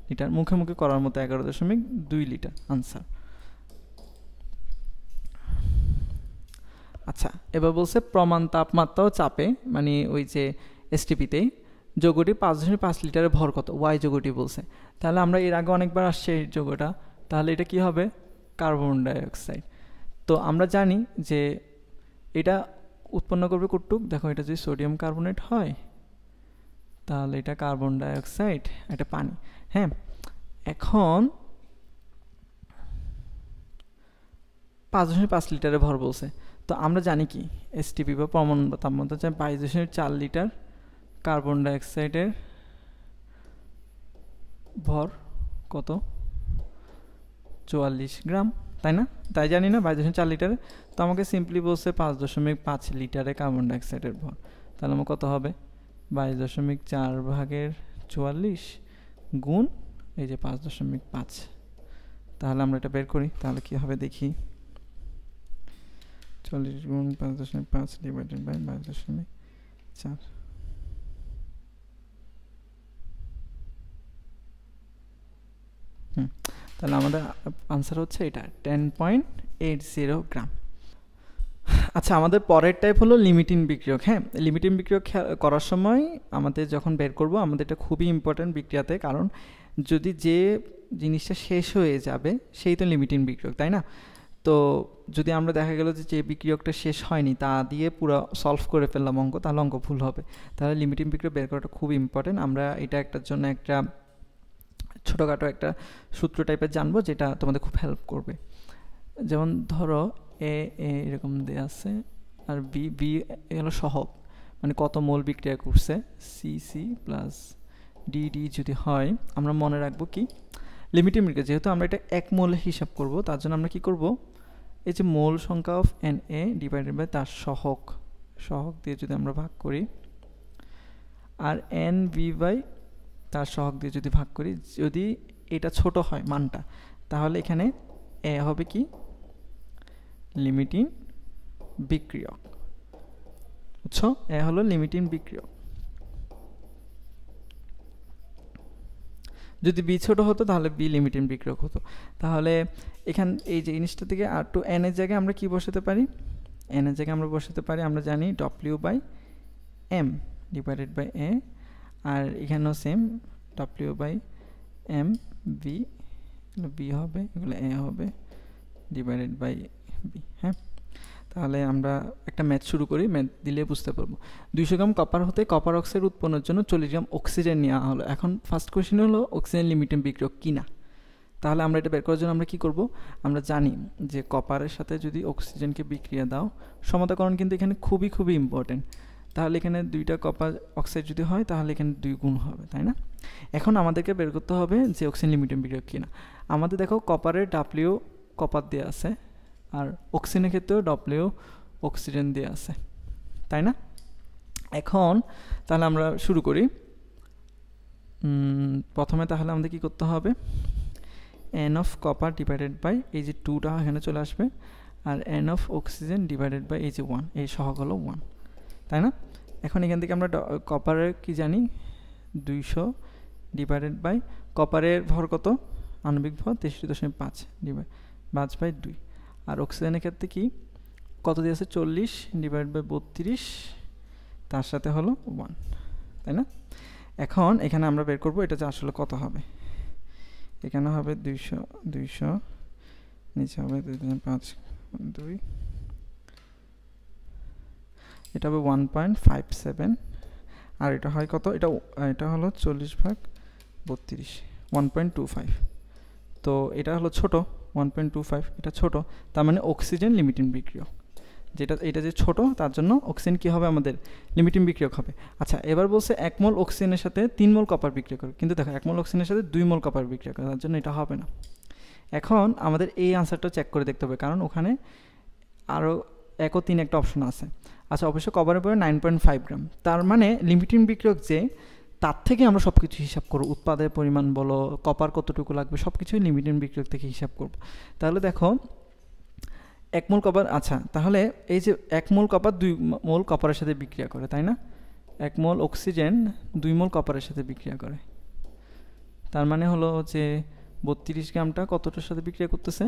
লিটার, মুখে মুখে করার মতো 11.2 লিটার আনসার। আচ্ছা, এবার বলছে প্রমাণ তাপমাত্রা ও চাপে, মানে ওই যে এসটিপিতে যৌগটি 5.5 লিটারের ভর কত, ওয়াই যৌগটি বলছে। তাহলে আমরা এর আগে অনেকবার আসছে এই যৌগটা, তাহলে এটা কি হবে, কার্বন ডাইঅক্সাইড। তো আমরা জানি যে এটা উৎপন্ন করবে কতটুক, দেখো এটা যদি সোডিয়াম কার্বনেট হয় তাহলে এটা কার্বন ডাইঅক্সাইড, এটা পানি। হ্যাঁ, এখন 5.5 লিটারের ভর বলছে। তো আমরা জানি কি, এসটিপি বা প্রমাণ তাপমাত্রা 22.4 লিটার, কার্বন ডাইঅক্সাইডের ভর কত, 44 গ্রাম, তাই না? তাই জানি না 22.4 লিটারে। তো আমাকে সিম্পলি বলছে 5.5 লিটারে কার্বন ডাইঅক্সাইডের ভর, তাহলে আমার কত হবে, 22.4 ভাগের 44 গুণ এই যে 5.5। তাহলে আমরা এটা বের করি, তাহলে কি হবে দেখি, 40 গুণ 5.5 ডিভাইডেড বাই 22.4। তাহলে আমাদের আনসার হচ্ছে এটা 10.80 গ্রাম। আচ্ছা, আমাদের পরের টাইপ হলো লিমিটিং বিক্রিয়ক। হ্যাঁ, লিমিটিং বিক্রিয়ক করার সময় আমাদের যখন বের করব, আমাদের এটা খুবই ইম্পর্ট্যান্ট বিক্রিয়াতে, কারণ যদি যে জিনিসটা শেষ হয়ে যাবে সেই তো লিমিটিং বিক্রিয়ক, তাই না? তো যদি আমরা দেখা গেল যে বিক্রিয়কটা শেষ হয়নি তা দিয়ে পুরো সলভ করে ফেললাম অঙ্ক, তাহলে অঙ্ক ভুল হবে। তাহলে লিমিটিং বিক্রিয়ক বের করাটা খুব ইম্পর্ট্যান্ট। আমরা এটা একটার জন্য একটা ছোটোখাটো একটা সূত্র টাইপের জানবো, যেটা তোমাদের খুব হেল্প করবে। যেমন ধরো এ এরকম দেওয়া আছে, আর বি হলো সহগ, মানে কত মোল বিক্রিয়া করছে, সি প্লাস ডি যদি হয়, আমরা মনে রাখবো কি, লিমিটিং বিক্রিয়া যেহেতু আমরা এটা 1 মোল হিসাব করব, তার জন্য আমরা কি করব, এই যে মোল সংখ্যা of N A divided by তার সহগ দিয়ে যদি আমরা ভাগ করি, আর এন বি বাই তার সহগ দিয়ে যদি ভাগ করি, যদি এটা ছোট হয় মানটা, তাহলে এখানে এ হবে কি, লিমিটিং বিক্রিয়ক। বুঝছো, এ হলো লিমিটিং বিক্রিয়ক। যদি বি ছোট হতো তাহলে বি লিমিটিং বিক্রিয়ক হতো। তাহলে এখান এই যে জিনিসটা থেকে আর টু এন এর জায়গায় আমরা কি বসাতে পারি, এন এর জায়গায় আমরা বসাতে পারি, আমরা জানি W by M divided by A, আর এখানেও same W by M B, B হবে, এগুলো এ হবে ডিভাইডেড বাই বি। হ্যাঁ, তাহলে আমরা একটা ম্যাথ শুরু করি, ম্যাথ দিলে বুঝতে পারবো। 200 গ্রাম কপার হতে কপার অক্সাইড উৎপন্নের জন্য 40 গ্রাম অক্সিজেন নেওয়া হলো। এখন ফার্স্ট কোয়েশ্চেন হলো অক্সিজেন লিমিটিং বিক্রিয়ক কিনা। তাহলে আমরা এটা বের করার জন্য আমরা কি করব, আমরা জানি যে কপারের সাথে যদি অক্সিজেনকে বিক্রিয়া দাও, সমতাকরণ কিন্তু এখানে খুবই খুবই ইম্পর্টেন্ট। তাহলে এখানে 2টা কপার অক্সাইড যদি হয় তাহলে এখানে 2 গুণ হবে, তাই না? এখন আমাদেরকে বের করতে হবে যে অক্সিজেন লিমিটিং বিক্রিয়ক কিনা। আমাদের দেখো কপারের ডাব্লিউ কপার দেওয়া আছে, আর অক্সিজেনের ক্ষেত্রেও ডব্লিউ অক্সিজেন দেওয়া আছে, তাই না? এখন তাহলে আমরা শুরু করি। প্রথমে তাহলে আমাদের কি করতে হবে, N of copper divided by এই যে 2টা এখানে চলে আসবে, আর N of oxygen divided by এই যে 1, এই সহগ হলো 1, তাই না? এখন এখান থেকে আমরা কপারের কি জানি 200 ডিভাইডেড বাই কপারের ভর কত, আণবিক ভর 63.5 ডিভাইড 5/2, আর অক্সিজেনের ক্ষেত্রে কি কত দিয়েছে 40 ডিভাইড বাই 32, তার সাথে হলো 1, তাই না? এখন এখানে আমরা বের করব এটা যে আসলে কত হবে। এখানে হবে 200 নিচে হবে 5/2, এটা হবে 1.57, আর এটা হয় কত, এটা হলো 40/32 1.25। তো এটা হলো ছোট 1.25, এটা ছোট, তার মানে অক্সিজেন লিমিটিং বিক্রিয়ক, যেটা এটা যে ছোট তার জন্য অক্সিজেন কি হবে আমাদের লিমিটিং বিক্রিয়ক হবে। আচ্ছা, এবার বলছে 1 মোল অক্সিজেনের সাথে 3 মোল কপার বিক্রিয়া করে, কিন্তু দেখো 1 মোল অক্সিজেনের সাথে 2 মোল কপার বিক্রিয়া করে, তার জন্য এটা হবে না। এখন আমাদের এই আনসারটা চেক করে দেখতে হবে, কারণ ওখানে আরও 1 ও 3 একটা অপশন আছে। আচ্ছা, অবশ্য কপারের পরে 9.5 গ্রাম, তার মানে লিমিটিং বিক্রিয়ক যে তার থেকে আমরা সব কিছু হিসাব করব, উৎপাদের পরিমাণ বলো, কপার কতটুকু লাগবে, সব কিছুই লিমিটিং বিক্রিয়ক থেকে হিসাব করব। তাহলে দেখো 1 মোল কপার, আচ্ছা তাহলে এই যে 1 মোল কপার 2 মোল কপারের সাথে বিক্রিয়া করে, তাই না? 1 মোল অক্সিজেন 2 মোল কপারের সাথে বিক্রিয়া করে, তার মানে হলো যে 32 গ্রামটা কতটার সাথে বিক্রিয়া করতেছে,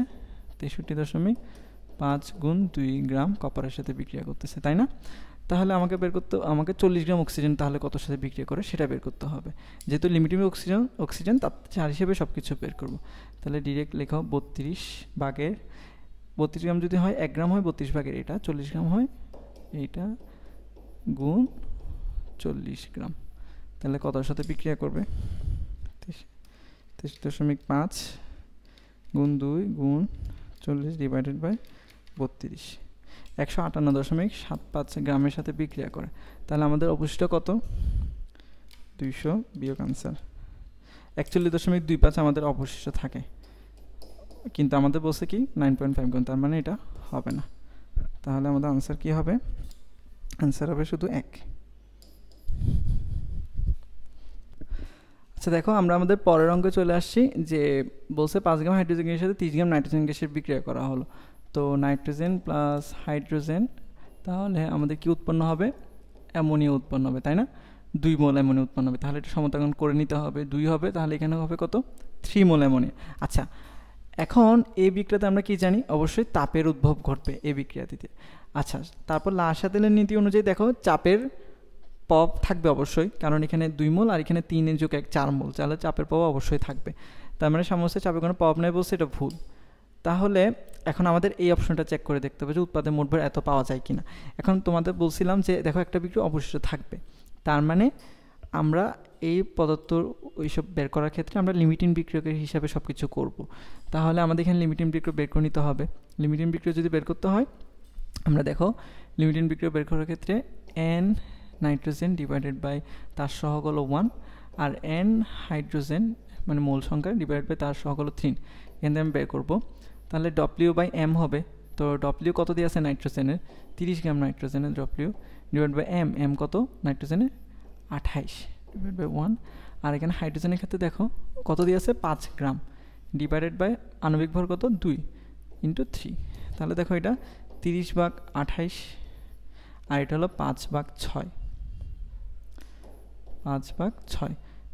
63.5 গুণ 2 গ্রাম কপারের সাথে বিক্রিয়া করতেছে, তাই না? তাহলে আমাকে 40 গ্রাম অক্সিজেন তাহলে কত সাথে বিক্রিয়া করে সেটা বের করতে হবে। যেহেতু লিমিটিং অক্সিজেন তার চার হিসেবে সব কিছু বের করব। তাহলে ডিরেক্ট লেখাও 32 গ্রাম যদি হয় 1 গ্রাম হয় 32 ভাগের এটা, 40 গ্রাম হয় এইটা, গুণ 40 গ্রাম, তাহলে কতর সাথে বিক্রিয়া করবে 23.5 গুণ 2 গুণ 40 ডিভাইডেড বাই 32, 158.75 গ্রামের সাথে বিক্রিয়া করে। তাহলে আমাদের অবশিষ্ট কত, 200 বিয়োগ আনসার 41.25 আমাদের অবশিষ্ট থাকে, কিন্তু আমাদের বলছে কি 9.5 গুণ, তার মানে এটা হবে না। তাহলে আমাদের আনসার কি হবে, আনসার হবে শুধু 1। আচ্ছা দেখো, আমরা আমাদের পরের অঙ্কে চলে আসছি, যে বলছে 5 গ্রাম হাইড্রোজেন গ্যাসের সাথে 30 গ্রাম নাইট্রোজেন গ্যাসের বিক্রিয়া করা হলো। তো নাইট্রোজেন প্লাস হাইড্রোজেন, তাহলে আমাদের কি উৎপন্ন হবে, অ্যামোনিয়া উৎপন্ন হবে, তাই না? 2 মোল অ্যামোনিয়া উৎপন্ন হবে। তাহলে এটা সমতাকরণ করে নিতে হবে, 2 হবে, তাহলে এখানে হবে কত, 3 মোল অ্যামোনিয়া। আচ্ছা, এখন এই বিক্রিয়াতে আমরা কি জানি, অবশ্যই তাপের উদ্ভব ঘটবে এই বিক্রিয়াটিতে। আচ্ছা, তারপর লাসাতেলের নীতি অনুযায়ী দেখো চাপের প্রভাব থাকবে অবশ্যই, কারণ এখানে 2 মোল আর এখানে 3 যোগ 1 4 মোল, তাহলে চাপের প্রভাব অবশ্যই থাকবে। তার মানে সামস্ত চাপের কোনো প্রভাব নেই বলছে, এটা ভুল। তাহলে এখন আমাদের এই অপশনটা চেক করে দেখতে হবে যে উৎপাদনের মোট ভর এত পাওয়া যায় কিনা। এখন তোমাদের বলছিলাম যে দেখো একটা বিক্রিয়া অবশিষ্ট থাকবে, তার মানে আমরা এই পদার্থ ওইসব বের করার ক্ষেত্রে আমরা লিমিটিং বিক্রিয়কের হিসাবে সব কিছু করবো। তাহলে আমাদের এখানে লিমিটিং বিক্রিয়ক বের করে নিতে হবে। লিমিটিং বিক্রিয়ক যদি বের করতে হয়, আমরা দেখো লিমিটিং বিক্রিয়ক বের করার ক্ষেত্রে n নাইট্রোজেন ডিভাইডেড বাই তার সহগ হলো 1, আর n হাইড্রোজেন মানে মোল সংখ্যা ডিভাইড বাই তার সহগ হলো 3, এখান থেকে আমি বের করবো। তাহলে W/m হবে, তো W কত দিয়ে আছে নাইট্রোজেনের, 30 গ্রাম নাইট্রোজেনের W ডিভাইড বাই m কত নাইট্রোজেনের 28 ডিভাইড বাই 1, আর এখানে হাইড্রোজেনের ক্ষেত্রে দেখো কত দিয়ে আছে 5 গ্রাম ডিভাইডেড বাই আণবিক ভর কত 2 × 3, তাহলে দেখো এটা 30/28, আর এটা হলো 5/6,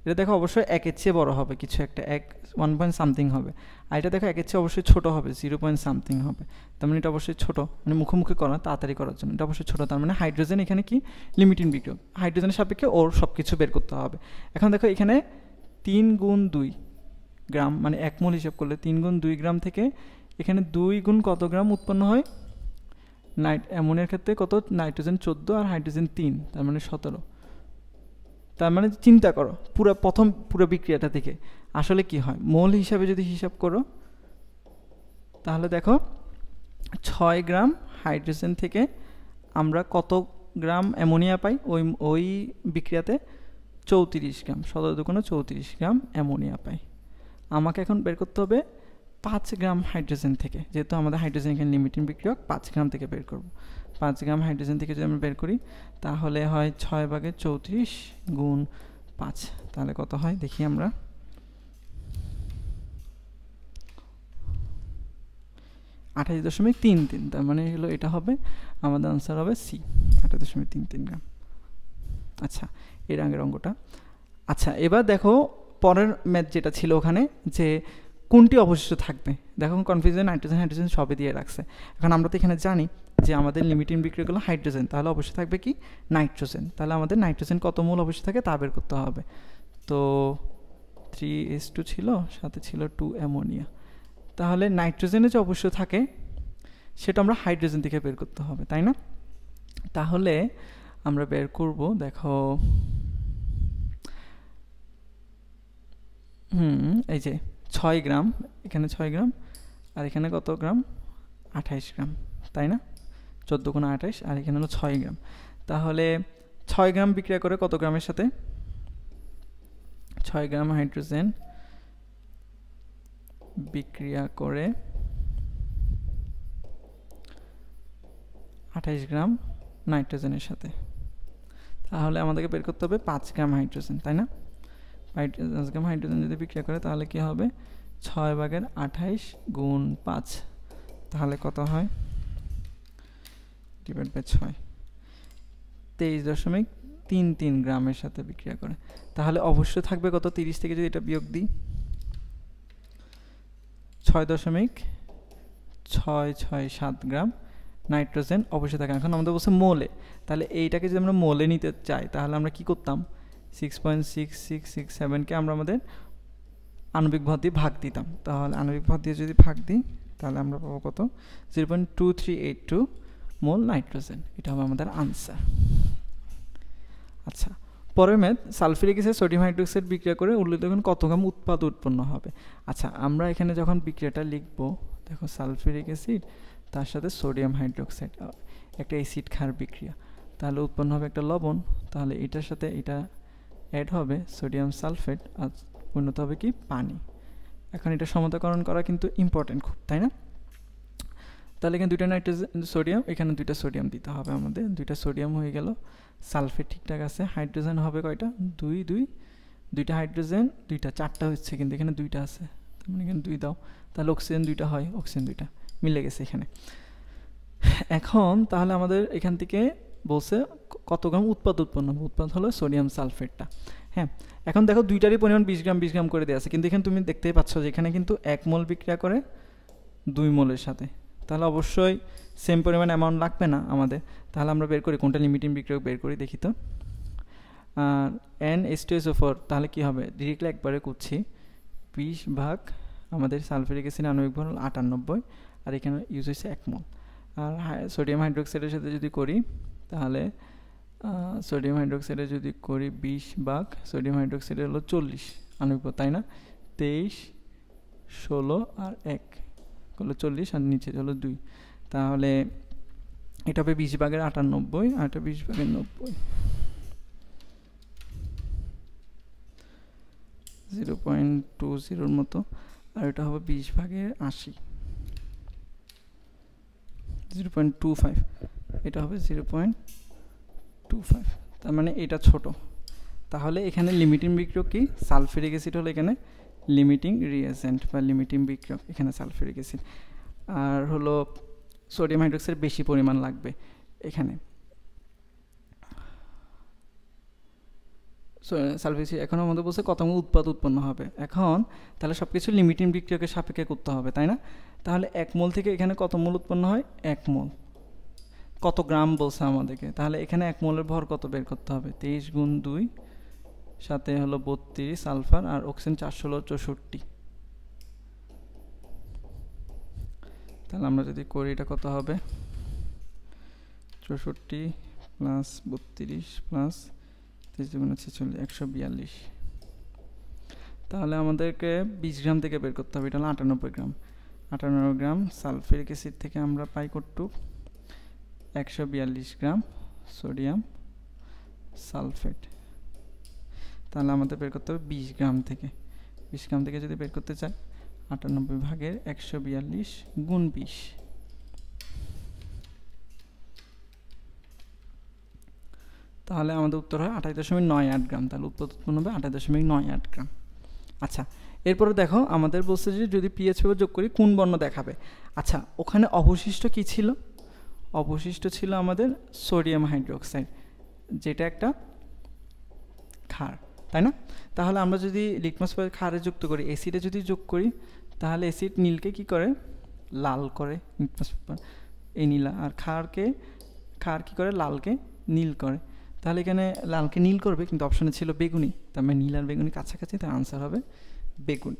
এটা দেখো অবশ্যই একের চেয়ে বড় হবে, কিছু একটা এক 1 পয়েন্ট সামথিং হবে। আর এটা দেখো একের চেয়ে অবশ্যই ছোট হবে, 0 পয়েন্ট সামথিং হবে। তার মানে এটা অবশ্যই ছোট, মানে মুখোমুখি করা তাড়াতাড়ি করার জন্য এটা অবশ্যই ছোট। তার মানে হাইড্রোজেন এখানে কি লিমিটিং বিক্রিয়ক, হাইড্রোজেনের সাপেক্ষে ওর সব কিছু বের করতে হবে। এখন দেখো এখানে 3 গুণ 2 গ্রাম, মানে 1 মোল হিসাব করলে 3 গুণ 2 গ্রাম থেকে এখানে 2 গুণ কত গ্রাম উৎপন্ন হয়, অ্যামোনিয়ার ক্ষেত্রে কত, নাইট্রোজেন 14 আর হাইড্রোজেন 3, তার মানে 17। তার মানে চিন্তা করো পুরো বিক্রিয়াটা থেকে আসলে কি হয়, মোল হিসাবে যদি হিসাব করো তাহলে দেখো 6 গ্রাম হাইড্রোজেন থেকে আমরা কত গ্রাম অ্যামোনিয়া পাই, ওই বিক্রিয়াতে 34 গ্রাম, 17 দুগুণে 34 গ্রাম অ্যামোনিয়া পাই। আমাকে এখন বের করতে হবে 5 গ্রাম হাইড্রোজেন থেকে, যেহেতু আমাদের হাইড্রোজেন এখানে লিমিটিং বিক্রিয়ক, 5 গ্রাম থেকে বের করব। 5 গ্রাম হাইড্রোজেন থেকে যদি আমরা বের করি তাহলে হয় 6/34 গুণ 5, তাহলে কত হয় দেখি আমরা, 28.33, তার মানে হলো এটা হবে আমাদের আনসার হবে সি, 28.33 গ্রাম। আচ্ছা এর আগের অঙ্কটা। আচ্ছা এবার দেখো পরের ম্যাথ যেটা ছিল ওখানে, যে কোনটি অবশিষ্ট থাকবে। দেখো কনফিউশন, নাইট্রোজেন হাইড্রোজেন সবই দিয়ে রাখছে। এখন আমরা তো এখানে জানি যে আমাদের লিমিটিং বিক্রিয়া হলো হাইড্রোজেন, তাহলে অবশ্যই থাকবে কি নাইট্রোজেন। তাহলে আমাদের নাইট্রোজেন কত মোল অবশ্যই থাকে তা বের করতে হবে। তো 3s2 ছিল, সাথে ছিল 2 অ্যামোনিয়া। তাহলে নাইট্রোজেনে যে অবশ্যই থাকে সেটা আমরা হাইড্রোজেন থেকে বের করতে হবে, তাই না? তাহলে আমরা বের করব, দেখো এই যে 6 গ্রাম, এখানে 6 গ্রাম আর এখানে কত গ্রাম, 28 গ্রাম, তাই না? 14 গুণ 28 আর এখানে হলো 6 গ্রাম। তাহলে 6 গ্রাম বিক্রিয়া করে কত গ্রামের সাথে, 6 গ্রাম হাইড্রোজেন বিক্রিয়া করে 28 গ্রাম নাইট্রোজেনের সাথে। তাহলে আমাদেরকে বের করতে হবে 5 গ্রাম হাইড্রোজেন, তাই না? 5 গ্রাম হাইড্রোজেন যদি বিক্রিয়া করে তাহলে কি হবে, 6/28 গুণ 5, তাহলে কত হয়, ডিভাইড বাই 6, 23.33 গ্রামের সাথে বিক্রিয়া করে। তাহলে অবশ্যই থাকবে কত, 30 থেকে যদি এটা বিয়োগ দিই 6.667 গ্রাম নাইট্রোজেন অবশ্যই থাকে। এখন আমাদের বলছে মোলে, তাহলে এইটাকে যদি আমরা মোলে নিতে চাই তাহলে আমরা কি করতাম, 6.6667কে আমরা আমাদের আণবিক ভর দিয়ে ভাগ দিতাম। তাহলে আণবিক ভর দিয়ে যদি ভাগ দিই তাহলে আমরা পাবো কত, 0.2382 মোল নাইট্রোজেন। এটা হবে আমাদের আনসার। আচ্ছা পরের math, sulphuric acid sodium hydroxide বিক্রিয়া করে উল্লেখিত কত গ্রাম উৎপাদ উৎপন্ন হবে। আচ্ছা আমরা এখানে যখন বিক্রিয়াটা লিখবো, দেখো সালফিউরিক অ্যাসিড তার সাথে সোডিয়াম হাইড্রোক্সাইড একটা অ্যাসিড ক্ষার বিক্রিয়া, তাহলে উৎপন্ন হবে একটা লবণ, তাহলে এটার সাথে এটা অ্যাড হবে সোডিয়াম সালফেট আর পরিণত হবে কি পানি। এখন এটা সমতাকরণ করা কিন্তু ইম্পর্টেন্ট খুব, তাই না? তাহলে এখানে 2টা নাইট্রোজেন সোডিয়াম, এখানে 2টা সোডিয়াম দিতে হবে আমাদের, 2টা সোডিয়াম হয়ে গেল, সালফেট ঠিকঠাক আছে, হাইড্রোজেন হবে কয়টা, 2টা হাইড্রোজেন 2টা, 4টা হচ্ছে কিন্তু এখানে 2টা আছে, তার মানে এখানে 2 দাও, তাহলে অক্সিজেন 2টা হয়, অক্সিজেন 2টা মিলে গেছে এখানে। এখন তাহলে আমাদের এখান থেকে বলছে কত গ্রাম উৎপাদ উৎপন্ন হবে, উৎপাদ হলো সোডিয়াম সালফেটটা। হ্যাঁ এখন দেখো দুইটারই পরিমাণ 20 গ্রাম 20 গ্রাম করে দেওয়া আছে, কিন্তু এখানে তুমি দেখতেই পাচ্ছ যে এখানে কিন্তু 1 মোল বিক্রিয়া করে 2 মোলের সাথে, তাহলে অবশ্যই সেম পরিমাণ অ্যামাউন্ট লাগবে না আমাদের। তাহলে আমরা বের করি কোনটা লিমিটিং বিক্রিয়ক বের করি দেখি তো। NH2SO4 তাহলে কি হবে, ডিরেক্টলি একবারে করছি, 20 ভাগ আমাদের সালফিউরিক অ্যাসিড আণবিক ভর 98 আর এখানে ইউজ হয়েছে 1 মোল। আর সোডিয়াম হাইড্রোক্সাইডের সাথে যদি করি তাহলে সোডিয়াম হাইড্রোক্সাইডে যদি করি 20 ভাগ সোডিয়াম হাইড্রোক্সাইডে হলো 40 আণবিক ভর, তাই না? 23, 16 আর 1 হলো 40 আর নিচে হলো 2, তাহলে এটা হবে 20 ভাগের 98 আর এটা 20 ভাগের 90, 0.20 মতো, আর এটা হবে 20 ভাগের 80, 0.25, এটা হবে 0.25, তার মানে এটা ছোট। তাহলে এখানে লিমিটিং বিক্রিয়ক কি, সালফিউরিক অ্যাসিড হলো এখানে লিমিটিং রিয়েজেন্ট বা লিমিটিং বিক্রিয়ক এখানে সালফিউরিক অ্যাসিড, আর হলো সোডিয়াম হাইড্রোক্সাইড বেশি পরিমাণ লাগবে এখানে, সালফিউরিক এখন আমাদের বলছে কত মোল উৎপাদ উৎপন্ন হবে। এখন তাহলে সব কিছু লিমিটিং বিক্রিয়কের সাপেক্ষে করতে হবে, তাই না? তাহলে 1 মোল থেকে এখানে কত মোল উৎপন্ন হয়? 1 মোল। কত গ্রাম বলছে আমাদেরকে, তাহলে এখানে 1 মোলের ভর কত বের করতে হবে? 23 গুণ 2, সাথে হলো 32 সালফার, আর অক্সিজেন 464। তাহলে আমরা যদি করি এটা কত হবে? 64 প্লাস 32 প্লাস 23 গুণ 46, 142। তাহলে আমাদেরকে 20 গ্রাম থেকে বের করতে হবে, এটা হলো 98 গ্রাম। 98 গ্রাম সালফিউরিক অ্যাসিড থেকে আমরা পাই কতটুক? 142 গ্রাম সোডিয়াম সালফেট। তাহলে আমাদের বের করতে হবে 20 গ্রাম থেকে। 20 গ্রাম থেকে যদি বের করতে চাই, 98 ভাগের 142 গুণ 20, তাহলে আমাদের উত্তর হয় 28.98 গ্রাম। তাহলে উৎপাদ উৎপন্ন হবে 28.98 গ্রাম। আচ্ছা, এরপরে দেখো আমাদের বলছে যে যদি পিএইচ পেপার যোগ করি কোন বর্ণ দেখাবে। আচ্ছা, ওখানে অবশিষ্ট কি ছিল? অবশিষ্ট ছিল আমাদের সোডিয়াম হাইড্রোক্সাইড, যেটা একটা ক্ষার, তাই না? তাহলে আমরা যদি লিটমাস পেপার ক্ষারে যুক্ত করি, অ্যাসিডে যদি যোগ করি, তাহলে অ্যাসিড নীলকে কি করে? লাল করে লিটমাস পেপার, এই নীলা। আর ক্ষার কি করে? লালকে নীল করে। তাহলে এখানে লালকে নীল করবে, কিন্তু অপশনে ছিল বেগুনি, তার মানে নীল আর বেগুনি কাছাকাছি, তার আনসার হবে বেগুনি।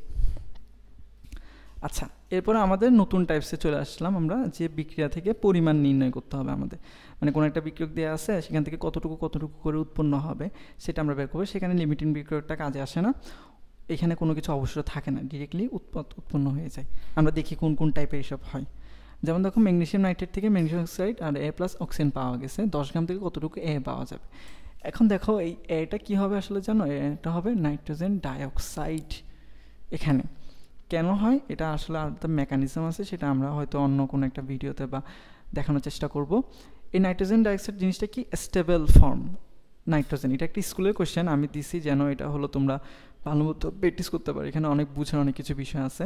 আচ্ছা, এরপরে আমাদের নতুন টাইপসে চলে আসলাম আমরা, যে বিক্রিয়া থেকে পরিমাণ নির্ণয় করতে হবে আমাদের। মানে কোনো একটা বিক্রিয়ক দেওয়া আছে, সেখান থেকে কতটুকু করে উৎপন্ন হবে সেটা আমরা বের করবো। সেখানে লিমিটিং বিক্রিয়কটা কাজে আসে না, এখানে কোনো কিছু অবশ্যই থাকে না, ডিরেক্টলি উৎপন্ন হয়ে যায়। আমরা দেখি কোন কোন টাইপের এসব হয়। যেমন দেখো, ম্যাগনেসিয়াম নাইট্রেট থেকে ম্যাগনেসিয়াম অক্সাইড আর এ প্লাস অক্সিজেন পাওয়া গেছে। 10 গ্রাম থেকে কতটুকু এ পাওয়া যাবে? এখন দেখো এই এটা কী হবে আসলে জানো? এটা হবে নাইট্রোজেন ডাইঅক্সাইড। এখানে কেন হয় এটা আসলে আলাদা মেকানিজম আছে, সেটা আমরা হয়তো অন্য কোনো একটা ভিডিওতে বা দেখানোর চেষ্টা করব। এই নাইট্রোজেন ডাইঅক্সাইড জিনিসটা কি? Stable form nitrogen. এটা একটা স্কুলের কোয়েশ্চেন, আমি দিছি যেন এটা হলো তোমরা ভালো মতো প্র্যাকটিস করতে পারো। এখানে অনেক বুঝার অনেক কিছু বিষয় আছে।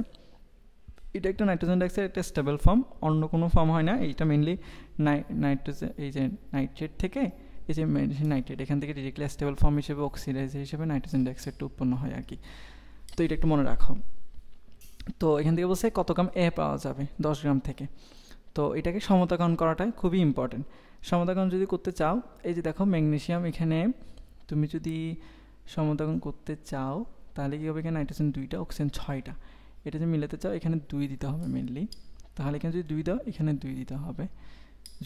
এটা একটা নাইট্রোজেন ডাইঅক্সাইড, একটা স্টেবল ফর্ম, অন্য কোনো ফর্ম হয় না। এইটা মেনলি নাইট্রোজেন, এই যে নাইট্রেট থেকে, এই যে নাইট্রেট, এখান থেকে ডিরেক্টলি স্টেবল ফর্ম হিসেবে অক্সিডাইজ হিসেবে নাইট্রোজেন ডাইঅক্সাইডটা উৎপন্ন হয় আর কি। তো এটা একটু মনে রাখো। তো এখান থেকে বলছে কত গ্রাম এ পাওয়া যাবে 10 গ্রাম থেকে। তো এটাকে সমতাকরণ করাটাই খুবই ইম্পর্টেন্ট। সমতাকরণ যদি করতে চাও, এই যে দেখো ম্যাগনেসিয়াম, এখানে তুমি যদি সমতাকরণ করতে চাও তাহলে কী হবে? এখানে নাইট্রোজেন 2টা, অক্সিজেন 6টা। এটা যদি মিলাতে চাও এখানে 2 দিতে হবে মেনলি। তাহলে এখানে যদি 2 দাও, এখানে 2 দিতে হবে।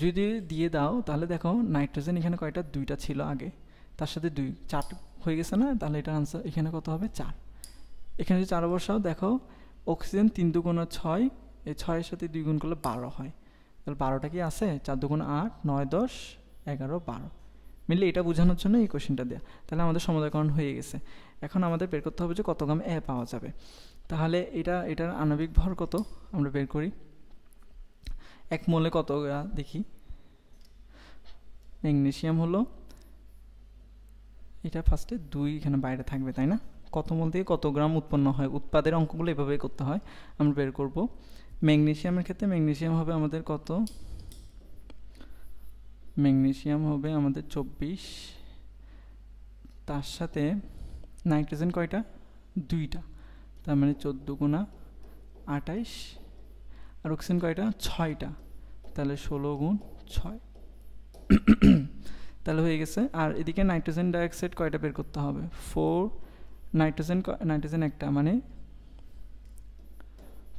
যদি দিয়ে দাও তাহলে দেখো নাইট্রোজেন এখানে কয়টা? 2টা ছিল আগে, তার সাথে 2, 4 হয়ে গেছে না? তাহলে এটার আনসার এখানে কত হবে? 4। এখানে যদি 4 বসাও, দেখো অক্সিজেন 3 দুগুণ 6, এই 6-এর সাথে 2 গুণ করলে 12 হয়। তাহলে 12টা কি আছে? 4 দুগুণ 8, 9, 10, 11, 12। মেনলি এটা বোঝানোর জন্য এই কোশ্চেনটা দেওয়া। তাহলে আমাদের সমতাকরণ হয়ে গেছে। এখন আমাদের বের করতে হবে যে কত গ্রাম এ পাওয়া যাবে। তাহলে এটার আণবিক ভর কত আমরা বের করি। 1 মোলে কত দেখি? ম্যাগনেসিয়াম হলো, এটা ফার্স্টে 2 এখানে বাইরে থাকবে, তাই না? কত মোল থেকে কত গ্রাম উৎপন্ন হয়, উৎপাদের অঙ্কগুলো এভাবেই করতে হয়, আমরা বের করব। ম্যাগনেসিয়ামের ক্ষেত্রে ম্যাগনেসিয়াম হবে আমাদের কত? ম্যাগনেসিয়াম হবে আমাদের 24, তার সাথে নাইট্রোজেন কয়টা? 2টা, তার মানে 14 গুণা 28, আর অক্সিজেন কয়টা? 6টা, তাহলে 16 গুণ 6। তাহলে হয়ে গেছে। আর এদিকে নাইট্রোজেন ডাইঅক্সাইড কয়টা বের করতে হবে? 4। নাইট্রোজেন একটা, মানে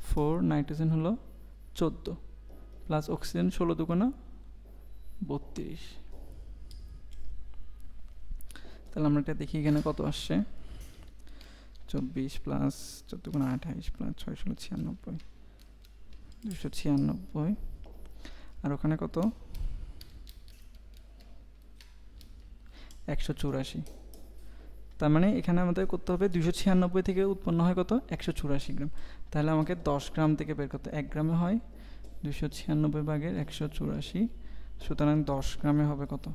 4, নাইট্রোজেন হলো 14, প্লাস অক্সিজেন 16 দুগুণা 32। তাহলে আমরা এটা দেখি এখানে কত আসছে। 24 প্লাস 14 গুণা 28 প্লাস 6 16 96, 296। আর ওখানে কত? 184। তার মানে এখানে আমাদের করতে হবে 296 থেকে উৎপন্ন হয় কত? 184 গ্রাম। তাহলে আমাকে 10 গ্রাম থেকে বের করতে, 1 গ্রামে হয় 296 ভাগের 184, সুতরাং 10 গ্রামে হবে কত?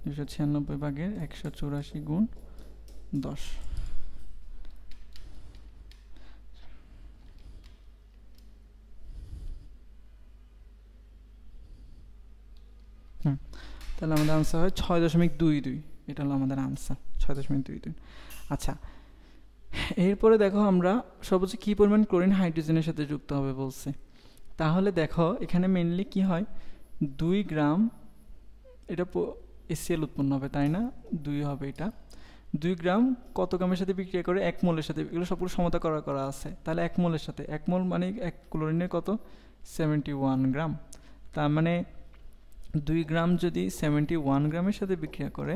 296 ভাগের 184 গুণ 10। তাহলে আমাদের আনসার হয় 6.22। এটা হলো আমাদের আনসার 6.23। আচ্ছা, এরপরে দেখো আমরা সর্বোচ্চ কী পরিমাণ ক্লোরিন হাইড্রোজেনের সাথে যুক্ত হবে বলছে। তাহলে দেখো এখানে মেনলি কি হয়, 2 গ্রাম এটা HCl উৎপন্ন হবে, তাই না? 2 হবে এটা। 2 গ্রাম কত গ্রামের সাথে বিক্রিয়া করে? 1 মোলের সাথে। এগুলো সবগুলো সমতা করা আছে। তাহলে 1 মোলের সাথে, 1 মোল মানে 1 ক্লোরিনের কত? 71 গ্রাম। তার মানে 2 গ্রাম যদি 71 গ্রামের সাথে বিক্রিয়া করে,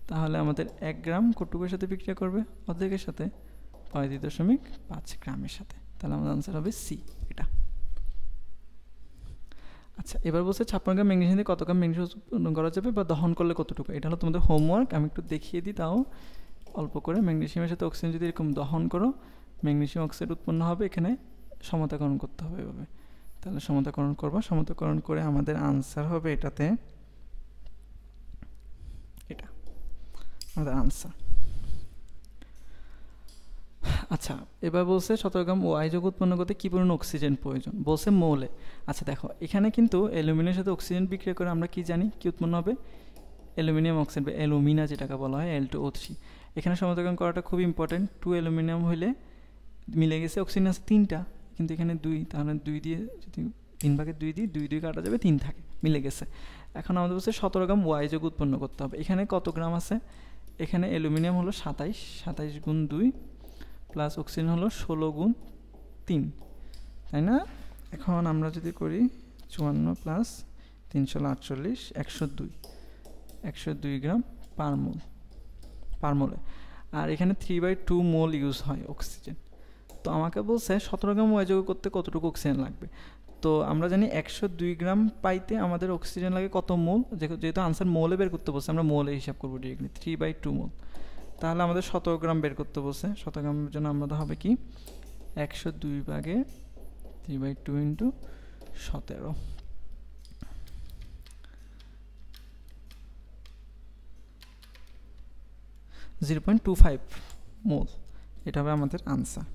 তাহলে আমাদের 1 গ্রাম কতটুকুর সাথে বিক্রিয়া করবে? অর্ধেকের সাথে, 35.5 গ্রামের সাথে। তাহলে আমাদের আনসার হবে সি, এটা। আচ্ছা, এবার বলছে 56 গ্রাম ম্যাগনেসিয়াম দিয়ে কত গ্রাম ম্যাগনেসিয়াম উৎপন্ন করা যাবে বা দহন করলে কতটুকু? এটা হলো তোমাদের হোমওয়ার্ক, আমি একটু দেখিয়ে দিই তাও অল্প করে। ম্যাগনেসিয়ামের সাথে অক্সিজেন যদি এরকম দহন করো, ম্যাগনেসিয়াম অক্সাইড উৎপন্ন হবে। এখানে সমতাকরণ করতে হবে এভাবে। তাহলে সমতাকরণ করবা, সমতাকরণ করে আমাদের আনসার হবে এটাতে, এটা আমাদের আনসার। আচ্ছা, এবার বলছে 17 গ্রাম ওয়াই যৌগ উৎপন্ন করতে কী পরিমাণ অক্সিজেন প্রয়োজন? বলছে মোলে। আচ্ছা দেখো, এখানে কিন্তু অ্যালুমিনিয়ামের সাথে অক্সিজেন বিক্রিয়া করে আমরা কি জানি কি উৎপন্ন হবে? অ্যালুমিনিয়াম অক্সাইড বা অ্যালুমিনা যেটাকে বলা হয়, Al2O3। এখানে সমতাকরণ করাটা খুব ইম্পর্টেন্ট। 2 অ্যালুমিনিয়াম হইলে মিলে গেছে, অক্সিজেন আছে 3টা, কিন্তু এখানে 2, তাহলে 2 দিয়ে যদি 3 ভাগে 2 দিই, 2 2 কাটা যাবে, 3 থাকে, মিলে গেছে। এখন আমাদের বলছে 17 গ্রাম ওয়াই যৌগ উৎপন্ন করতে হবে। এখানে কত গ্রাম আছে? এখানে অ্যালুমিনিয়াম হলো 27 গুণ 2 প্লাস অক্সিজেন হলো 16 গুণ 3, তাই না? এখন আমরা যদি করি 54 প্লাস 348, 102 গ্রাম পার মোলে। আর এখানে 3/2 মোল ইউজ হয় অক্সিজেন। তো আমাকে বলছে 17 গ্রাম ওয়াই যৌগ করতে কতটুকু অক্সিজেন লাগবে। তো আমরা জানি 102 গ্রাম পাইতে আমাদের অক্সিজেন লাগে কত মোল? যেহেতু আনসার মোলে বের করতে বলছে, আমরা মোলে হিসাব করবো ডিরেক্টলি, 3/2 মোল। তাহলে আমাদের 17 গ্রাম বের করতে বলছে। 17 গ্রামের জন্য আমাদের হবে কি 102 ভাগে 3/2 ইন্টু 17, 0.25 মোল। এটা হবে আমাদের আনসার।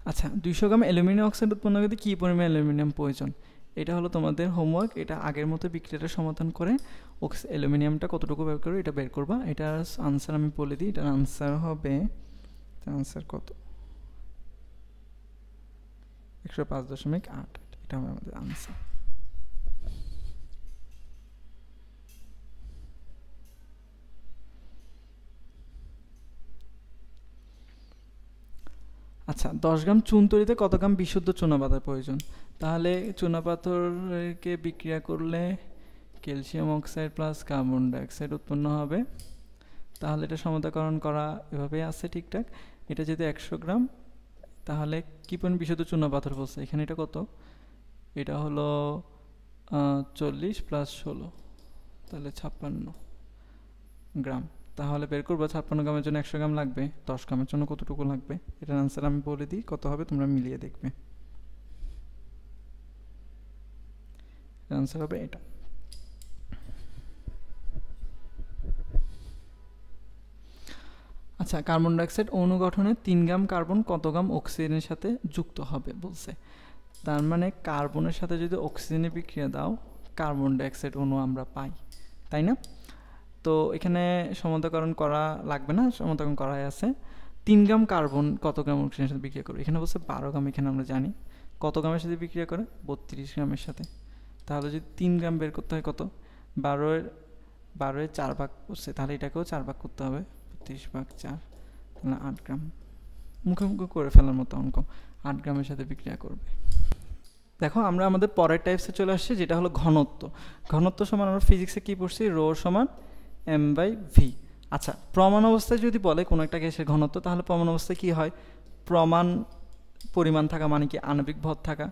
আচ্ছা, 200 গ্রাম অ্যালুমিনিয়াম অক্সাইড উৎপন্ন করতে কী পরিমাণ অ্যালুমিনিয়াম প্রয়োজন? এটা হলো তোমাদের হোমওয়ার্ক। এটা আগের মতো বিক্রিয়াটা সমাধান করে অ্যালুমিনিয়ামটা কতটুকু বের করবে এটা বের করবা। এটার আনসার আমি বলে দিই। এটার আনসার হবে, আনসার কত? 105.8। এটা হবে আমাদের আনসার। আচ্ছা, 10 গ্রাম চুন তৈরিতে কত গ্রাম বিশুদ্ধ চুনাপাতার প্রয়োজন? তাহলে চুনাপাথরকে বিক্রিয়া করলে calcium oxide plus carbon dioxide উৎপন্ন হবে। তাহলে এটা সমতাকরণ করা এভাবেই আছে ঠিকঠাক। এটা যেহেতু 100 গ্রাম, তাহলে কী পরিমাণ বিশুদ্ধ চুনাপাথর বলছে? এখানে এটা কত? এটা হলো 40 প্লাস 16, তাহলে 56 গ্রাম। তাহলে বের করবো 56 গ্রামের জন্য 100 গ্রাম লাগবে, 10 গ্রামের জন্য কতটুকু লাগবে? এটার আনসার আমি বলে দিই কত হবে, তোমরা মিলিয়ে দেখবে। আনসার হবে এটা। আচ্ছা, কার্বন ডাইঅক্সাইড অণু গঠনে 3 গ্রাম কার্বন কত গ্রাম অক্সিজেনের সাথে যুক্ত হবে বলছে। তার মানে কার্বনের সাথে যদি অক্সিজেনের বিক্রিয়া দাও, কার্বন ডাইঅক্সাইড অণু আমরা পাই, তাই না? তো এখানে সমতাকরণ করা লাগবে না, সমতাকরণ করাই আছে। 3 গ্রাম কার্বন কত গ্রাম অক্সিজেনের সাথে বিক্রিয়া করবে? এখানে বলছে 12 গ্রাম। এখানে আমরা জানি কত গ্রামের সাথে বিক্রিয়া করে, 32 গ্রামের সাথে। তাহলে যদি 3 গ্রাম বের করতে হয়, কত? 12-এর 4 ভাগ করছে, তাহলে এটাকেও 4 ভাগ করতে হবে, 32/4, তাহলে 8 গ্রাম। মুখে মুখে করে ফেলার মতো অঙ্ক, 8 গ্রামের সাথে বিক্রিয়া করবে। দেখো, আমরা আমাদের পরের টাইপসে চলে আসছি, যেটা হলো ঘনত্ব। ঘনত্ব সমান আমরা ফিজিক্সে কী পড়ছি? রো সমান m/v। আচ্ছা, প্রমাণ অবস্থায় যদি বলে কোনো একটা গ্যাসের ঘনত্ব, তাহলে প্রমাণ অবস্থায় কী হয়? প্রমাণ পরিমাণ থাকা মানে কি? আণবিক ভর থাকা।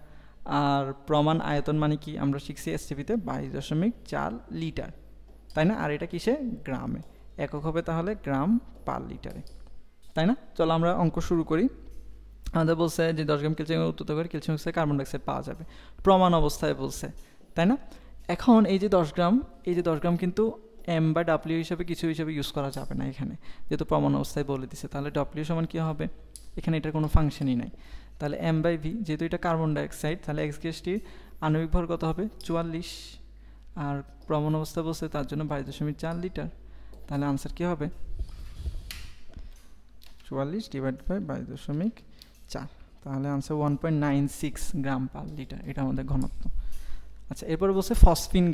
আর প্রমাণ আয়তন মানে কি? আমরা শিখছি এসটিপিতে 22.4 লিটার, তাই না? আর এটা কিসে? গ্রামে। একক হবে তাহলে গ্রাম পার লিটারে, তাই না? চলো আমরা অঙ্ক শুরু করি। আমাদের বলছে যে 10 গ্রাম ক্যালসিয়াম উত্তপ্ত করে ক্যালসিয়াম অক্সাইড কার্বন ডাইঅক্সাইড পাওয়া যাবে, প্রমাণ অবস্থায় বলছে, তাই না? এখন এই যে 10 গ্রাম কিন্তু m/w হিসাবে কিছু হিসাবে ইউজ করা যাবে না এখানে, যেহেতু প্রমাণ অবস্থায় বলে দিছে। তাহলে w সমান কী হবে? এখানে এটার কোনো ফাংশনই নাই, তাহলে m/v, যেহেতু এটা কার্বন ডাইঅক্সাইড তাহলে এক্স গ্যাসটির আণবিক ভর কত হবে 44, আর প্রমাণ অবস্থা বলছে তার জন্য 22.4 লিটার। তাহলে আনসার কি হবে 44 ডিভাইড বাই 22.4, তাহলে আনসার 1.96 গ্রাম পার লিটার, এটা আমাদের ঘনত্ব। আচ্ছা, এরপরে বলছে ফসফিন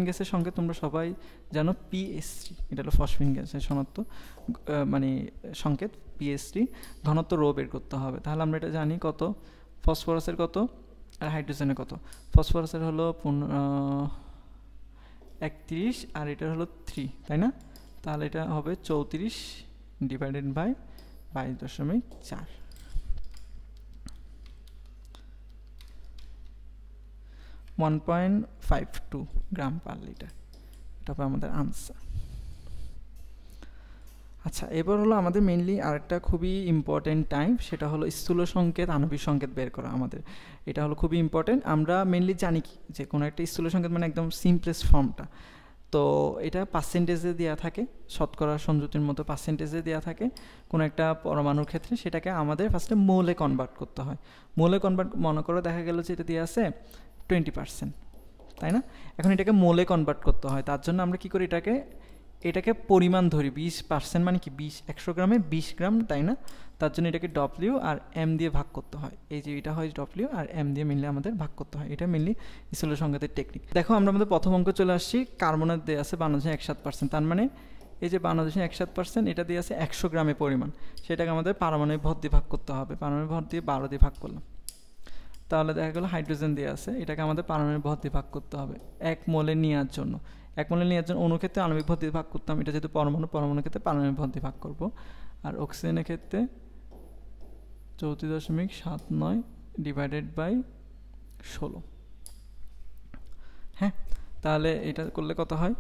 গ্যাসের সঙ্গে তোমরা সবাই জানো PH3, এটা হলো ফসফিন গ্যাসের ঘনত্ব, মানে সংকেত PH3, ঘনত্ব রো বের করতে হবে। তাহলে আমরা এটা জানি কত, ফসফরাসের কত আর হাইড্রোজেনের কত। ফসফরাসের হলো 31 আর এটা হলো 3, তাই না? তাহলে এটা হবে 34 divided by 22.4, 1.52 gram per litre, এটা হবে আমাদের আনসার। আচ্ছা, এবার হলো আমাদের মেইনলি আরেকটা খুবই ইম্পর্টেন্ট টাইম, সেটা হলো স্থূল সংকেত আণবিক সংকেত বের করা। আমাদের এটা হলো খুবই ইম্পর্টেন্ট। আমরা মেইনলি জানি কি যে কোনো একটা স্থূল সংকেত মানে একদম সিম্পলেস্ট ফর্মটা, তো এটা পার্সেন্টেজে দেওয়া থাকে, শতকরা সংযুতির মতো পার্সেন্টেজে দেওয়া থাকে কোনো একটা পরমাণুর ক্ষেত্রে, সেটাকে আমাদের ফার্স্টে মোলে কনভার্ট করতে হয়। মোলে কনভার্ট মনে করে দেখা গেল যে এটা দিয়ে আছে 20%, তাই না? এখন এটাকে মোলে কনভার্ট করতে হয়, তার জন্য আমরা কি করি, এটাকে পরিমাণ ধরি। 20% মানে কি 100 গ্রামে 20 গ্রাম, তাই না? তার জন্য এটাকে ডব্লিউ আর এম দিয়ে ভাগ করতে হয়। এই যে এটা হয় ডব্লিউ আর এম দিয়ে মিললে আমাদের ভাগ করতে হয়। এটা মেনলি স্থূল সংকেতের টেকনিক। দেখো আমরা আমাদের প্রথম অঙ্ক চলে আসছি, কার্বনের দিয়ে আছে 52.17%, তার মানে এই যে 52.17% এটা দিয়ে আছে 100 গ্রামের পরিমাণ, সেটাকে আমাদের পারমাণবিক ভর দিয়ে ভাগ করতে হবে। পারমাণবিক ভর দিয়ে 12 দিয়ে ভাগ করলাম, তাহলে দেখা গেলো হাইড্রোজেন দিয়ে আছে, এটাকে আমাদের পারমাণবিক ভর দিয়ে ভাগ করতে হবে 1 মোলে নেওয়ার জন্য। 1 মোলে নেওয়ার জন্য অণু ক্ষেত্রে আণবিক ভর দিয়ে ভাগ করতাম, এটা যেহেতু পরমাণুর ক্ষেত্রে পারমাণবিক ভর দিয়ে ভাগ করব। আর অক্সিজেনের ক্ষেত্রে 34.79 ডিভাইডেড বাই 16। হ্যাঁ, তাহলে এটা করলে কত হয়,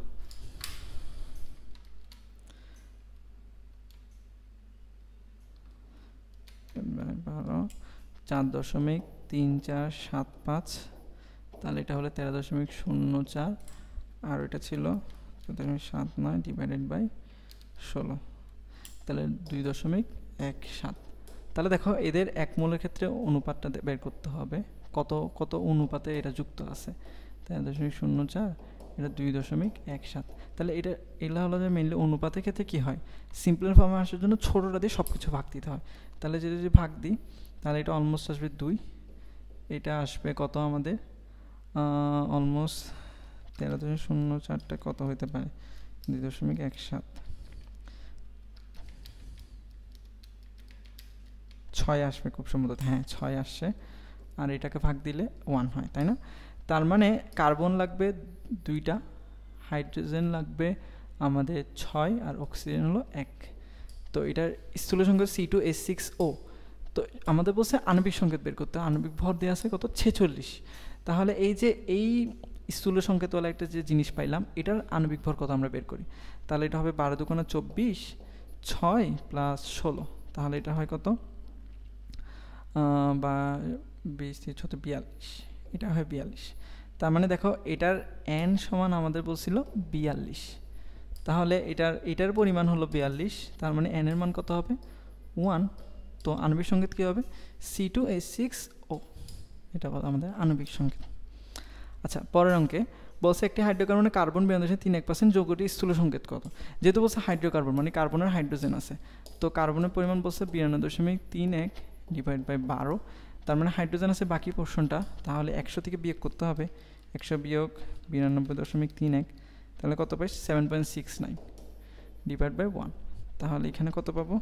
বারো 4.3475, তাহলে এটা হলো 13.04, আর এটা ছিল 4.79 ডিভাইডেড বাই 16, তাহলে 2.17। তাহলে দেখো এদের 1 মোলের ক্ষেত্রে অনুপাতটা বের করতে হবে, কত অনুপাতে এটা যুক্ত আছে। 13.04, এটা 2.17, তাহলে এগুলো হলো যে মেনলি অনুপাতের ক্ষেত্রে কি হয়, সিম্পল ফর্মে আসার জন্য ছোটোটা দিয়ে সব কিছু ভাগ দিতে হয়। তাহলে যদি ভাগ দিই তাহলে এটা অলমোস্ট আসবে 2, এটা আসবে কত আমাদের অলমোস্ট 13.04টা কত হতে পারে 2.17, 6 আসবে খুব সম্ভবত, হ্যাঁ 6 আসছে, আর এটাকে ভাগ দিলে 1 হয়, তাই না? তার মানে কার্বন লাগবে 2টা, হাইড্রোজেন লাগবে আমাদের 6 আর অক্সিজেন হলো 1। তো এটার স্থূল সংকেত C2H6O। তো আমাদের বলছে আণবিক সংকেত বের করতে, আণবিক ভর দেওয়া আছে কত 46। তাহলে এই যে এই স্থূল সংকেতওয়ালা একটা যে জিনিস পাইলাম, এটার আণবিক ভর কত আমরা বের করি, তাহলে এটা হবে 12 দুগুণে 24, 6 প্লাস 16, তাহলে এটা হয় কত বা 20 × 42, এটা হয় 42। তার মানে দেখো এটার n সমান আমাদের বলছিল 42, তাহলে এটার পরিমাণ হলো 42, তার মানে n এর মান কত হবে 1। তো আণবিক সংকেত কী হবে C2H6O, এটা আমাদের আণবিক সংকেত। আচ্ছা, পরের অঙ্কে বলছে একটি হাইড্রোকার্বনে কার্বন 92.31% যৌগটির স্থূল সংকেত কত। যেহেতু বলছে হাইড্রোকার্বন মানে কার্বনের হাইড্রোজেন আছে, তো কার্বনের পরিমাণ বলছে 92.31 ডিভাইড বাই 12, তার মানে হাইড্রোজেন আছে বাকি পোর্শনটা, তাহলে 100 থেকে বিয়োগ করতে হবে, 100 বিয়োগ 92.31, তাহলে কত পাই 7.69 ডিভাইড বাই 1, তাহলে এখানে কত পাবো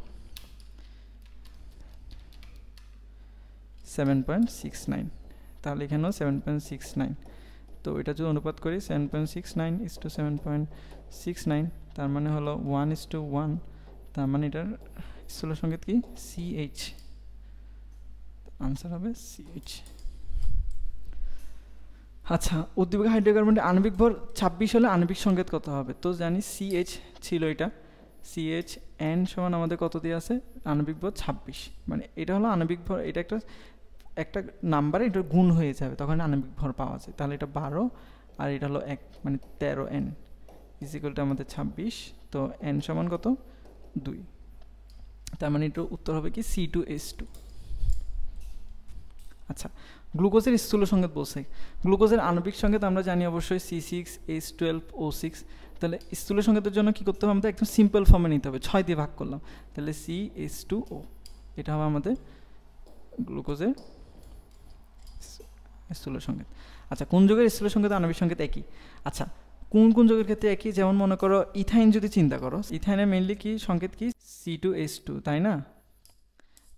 7.69, তাহলে এখানেও 7.69। তো এটা যদি অনুপাত করি 7.69:7.69, তার মানে হলো 1:1, তার মানে এটার স্থূল সংকেত কি CH, আনসার হবে CH। আচ্ছা, উদ্দীপক হাইড্রোকার্বনের আণবিক ভর 26 হলে আণবিক সংকেত কত হবে। তো জানি CH ছিল, এটা CH n সমান আমাদের কত দিয়ে আছে আণবিক ভর 26, মানে এটা হলো আণবিক ভর, এটা একটা নাম্বারে এটা গুণ হয়ে যাবে, তখন আণবিক ভর পাওয়া যায়। তাহলে এটা 12 আর এটা হলো 1, মানে 13n ইকুয়ালটা আমাদের 26, তো n সমান কত 2, তার মানে এটার উত্তর হবে কি C2H2। আচ্ছা, গ্লুকোজের স্থূল সংকেত বলছে। গ্লুকোজের আণবিক সংকেত আমরা জানি অবশ্যই C6H12O6। তাহলে স্থূল সংকেতের জন্য কী করতে হবে, আমাদের একদম সিম্পল ফর্মে নিতে হবে, 6 দিয়ে ভাগ করলাম, তাহলে CH2O, এটা হবে আমাদের গ্লুকোজের স্থূল সংকেত। আচ্ছা, কোন যৌগের স্থূল সংকেত আণবিক সংকেত একই? আচ্ছা, কোন কোন যৌগের ক্ষেত্রে একই? যেমন মনে করো ইথাইন যদি চিন্তা করো, ইথাইনের মেইনলি কি সংকেত কি? C2H2, তাই না?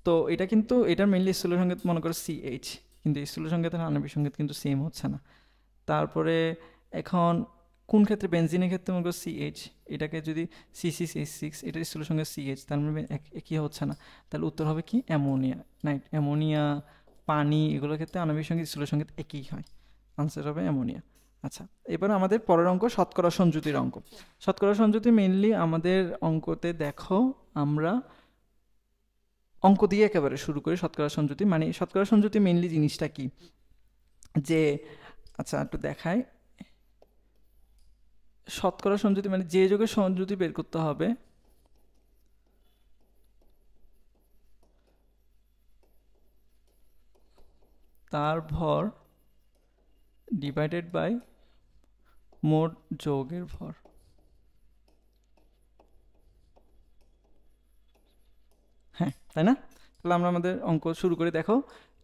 তো এটা কিন্তু এটার মেইনলি স্থূল সংকেত মনে করো CH, কিন্তু স্থূল সংকেতের আণবিক সংকেত কিন্তু সেম হচ্ছে না। তারপরে এখন কোন ক্ষেত্রে? বেনজিনের ক্ষেত্রে মনে করো CH, এটাকে যদি C6H6, এটার স্থূল সংকেত CH, তার মানে একই হচ্ছে না। তাহলে উত্তর হবে কি? অ্যামোনিয়া। অ্যামোনিয়া, পানি, এগুলোর ক্ষেত্রে আণবিক সংকেত স্থূল সংকেত একই হয়, আনসার হবে অ্যামোনিয়া। আচ্ছা, এবার আমাদের পরের অঙ্ক শতকরা সংযুতির অঙ্ক। শতকরা সংযুতি মেইনলি আমাদের অঙ্কতে দেখো আমরা অঙ্ক দিয়ে একেবারে শুরু করি। শতকরা সংযুতি মানে শতকরা সংযুতি মেইনলি জিনিসটা কি, যে আচ্ছা একটু দেখাই, শতকরা সংযুতি মানে যে যৌগের সংযুতি বের করতে হবে তার ভর ডিভাইডেড বাই মোট যৌগের ভর। হ্যাঁ, তাই না? তাহলে আমরা আমাদের অঙ্ক শুরু করে দেখো,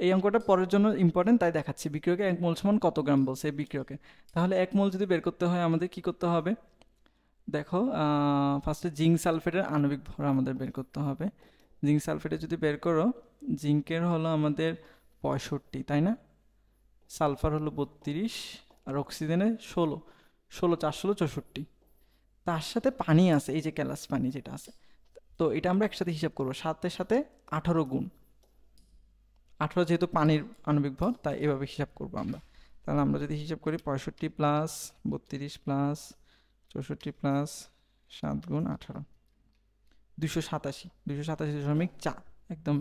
এই অঙ্কটা পরের জন্য ইম্পর্টেন্ট, তাই দেখাচ্ছি। বিক্রিয়কে 1 মোল সমান কত গ্রাম বলছে এই বিক্রিয়কে। তাহলে 1 মোল যদি বের করতে হয় আমাদের কি করতে হবে? দেখো, ফার্স্টে জিঙ্ক সালফেটের আণবিক ভর আমাদের বের করতে হবে। জিঙ্ক সালফেটে যদি বের করো, জিঙ্কের হলো আমাদের 65, তাই না? সালফার হলো 32, আর অক্সিজেনের 16, 4 16 64। তার সাথে পানি আছে, এই যে ক্যালাস পানি যেটা আছে, তো এটা আমরা একসাথে হিসাব করবো, সাথে সাথে 18 গুণ 18, যেহেতু পানির আণবিক ভর তাই এভাবে হিসাব করবো আমরা। তাহলে আমরা যদি হিসাব করি 65 প্লাস 32 প্লাস 64 প্লাস 7 গুণ 18, 287.4, একদম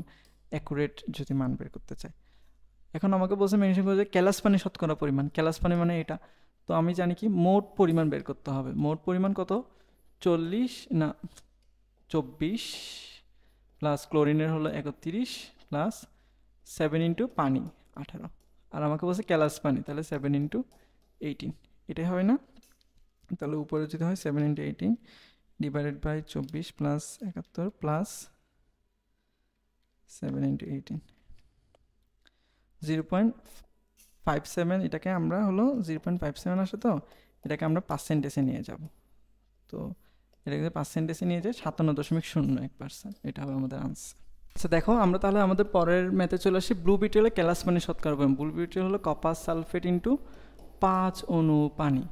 অ্যাকুরেট যদি মান বের করতে চাই। এখন আমাকে বলছে মেনশন করে যে ক্যালাস পানি শতকরা পরিমাণ, ক্যালাস পানি মানে এটা, তো আমি জানি কি মোট পরিমাণ বের করতে হবে। মোট পরিমাণ কত? 24 প্লাস ক্লোরিনের হলো 31 প্লাস 7 ইন্টু পানি 18, আর আমাকে বলছে ক্যালাস পানি, তাহলে 7 ইন্টু 18, এটাই হয় না? তাহলে উপরে যদি হয় 7 into 18 divided by 24 plus 71 plus 7 into 18, 0.57, এটাকে আমরা হলো 0.57 আসে, তো এটাকে আমরা পার্সেন্টেজে নিয়ে যাব। তো এটাকে পার্সেন্টেজে নিয়ে যাই 57.01%, এটা হবে আমাদের আনসার। আচ্ছা দেখো, আমরা তাহলে আমাদের পরের ম্যাথে চলে আসি। ব্লু বিটি হলো ক্যালাস পানি শতকরা পরিমাণ। ব্লু বিটি হলো কপার সালফেট ইন্টু 5 অণু পানি।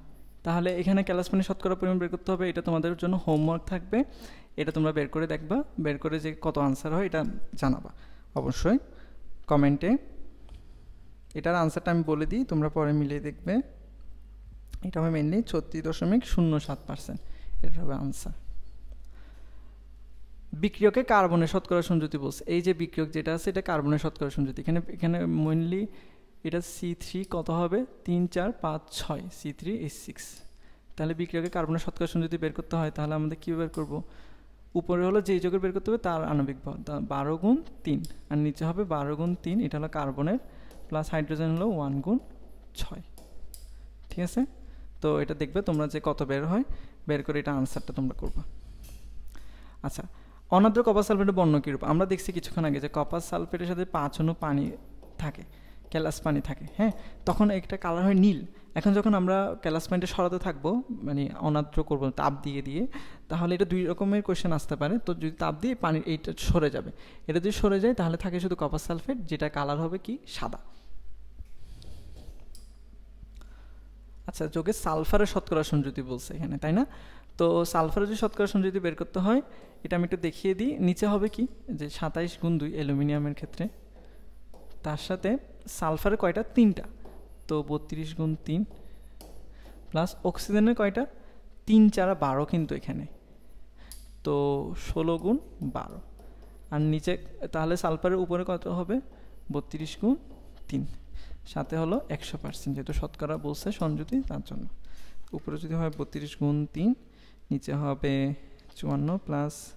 তাহলে এখানে ক্যালাস পানি শতকরা পরিমাণ বের করতে হবে, এটা তোমাদের জন্য হোমওয়ার্ক থাকবে, এটা তোমরা বের করে দেখবা, বের করে যে কত আনসার হয় এটা জানাবা অবশ্যই কমেন্টে। এটার আনসারটা আমি বলে দিই, তোমরা পরে মিলিয়ে দেখবে। এটা হবে মেনলি 36.07%, এটা হবে আনসার। বিক্রিয়কে কার্বনের শতকরা সংযুতি বলছে। এই যে বিক্রিয়ক যেটা আছে এটা কার্বনের শতকরা সংযুতি। এখানে মেনলি এটা C3 কত হবে? 3 4 5 6, C3H6। তাহলে বিক্রিয়কে কার্বনের শতকরা সংযুতি বের করতে হয়, তাহলে আমাদের কী বের করব? উপরে হলো যেই যৌগের বের করতে হবে তার আণবিক ভর 12 গুণ 3, আর নিচে হবে 12 গুণ 3, এটা হলো কার্বনের, প্লাস হাইড্রোজেন হলো 1 গুণ 6। ঠিক আছে, তো এটা দেখবে তোমরা যে কত বের হয়, বের করে এটা আনসারটা তোমরা করবা। আচ্ছা, অনাদ্র কপার সালফেটের বর্ণ কীরূপ? আমরা দেখছি কিছুক্ষণ আগে যে কপার সালফেটের সাথে 5 অণু পানি থাকে, ক্যালাস পানি থাকে, হ্যাঁ, তখন একটা কালার হয় নীল। এখন যখন আমরা ক্যালাস পানিটা সরাতে থাকবো, মানে অনাদ্র করবো তাপ দিয়ে দিয়ে, তাহলে এটা দুই রকমের কোয়েশ্চেন আসতে পারে। তো যদি তাপ দিয়ে পানি এইটা সরে যাবে, এটা যদি সরে যায় তাহলে থাকে শুধু কপার সালফেট, যেটা কালার হবে কি সাদা। আচ্ছা, যোগে সালফারের শতকরা সংযুতি বলছে এখানে, তাই না? তো সালফারের যদি শতকরা সংযুতি বের করতে হয়, এটা আমি একটু দেখিয়ে দিই। নিচে হবে কি যে 27 গুণ 2 অ্যালুমিনিয়ামের ক্ষেত্রে, তার সাথে সালফারের কয়টা? 3টা, তো 32 গুণ 3, প্লাস অক্সিজেনের কয়টা? 3 4 12 কিন্তু এখানে, তো 16 গুণ 12, আর নিচে তাহলে সালফারের উপরে কত হবে? 32 গুণ 3, সাথে হলো 100%, যেহেতু শতকরা বলছে সংযুতি তার জন্য। উপরে যদি হয় 32 গুণ 3, নিচে হবে 54 প্লাস 100%,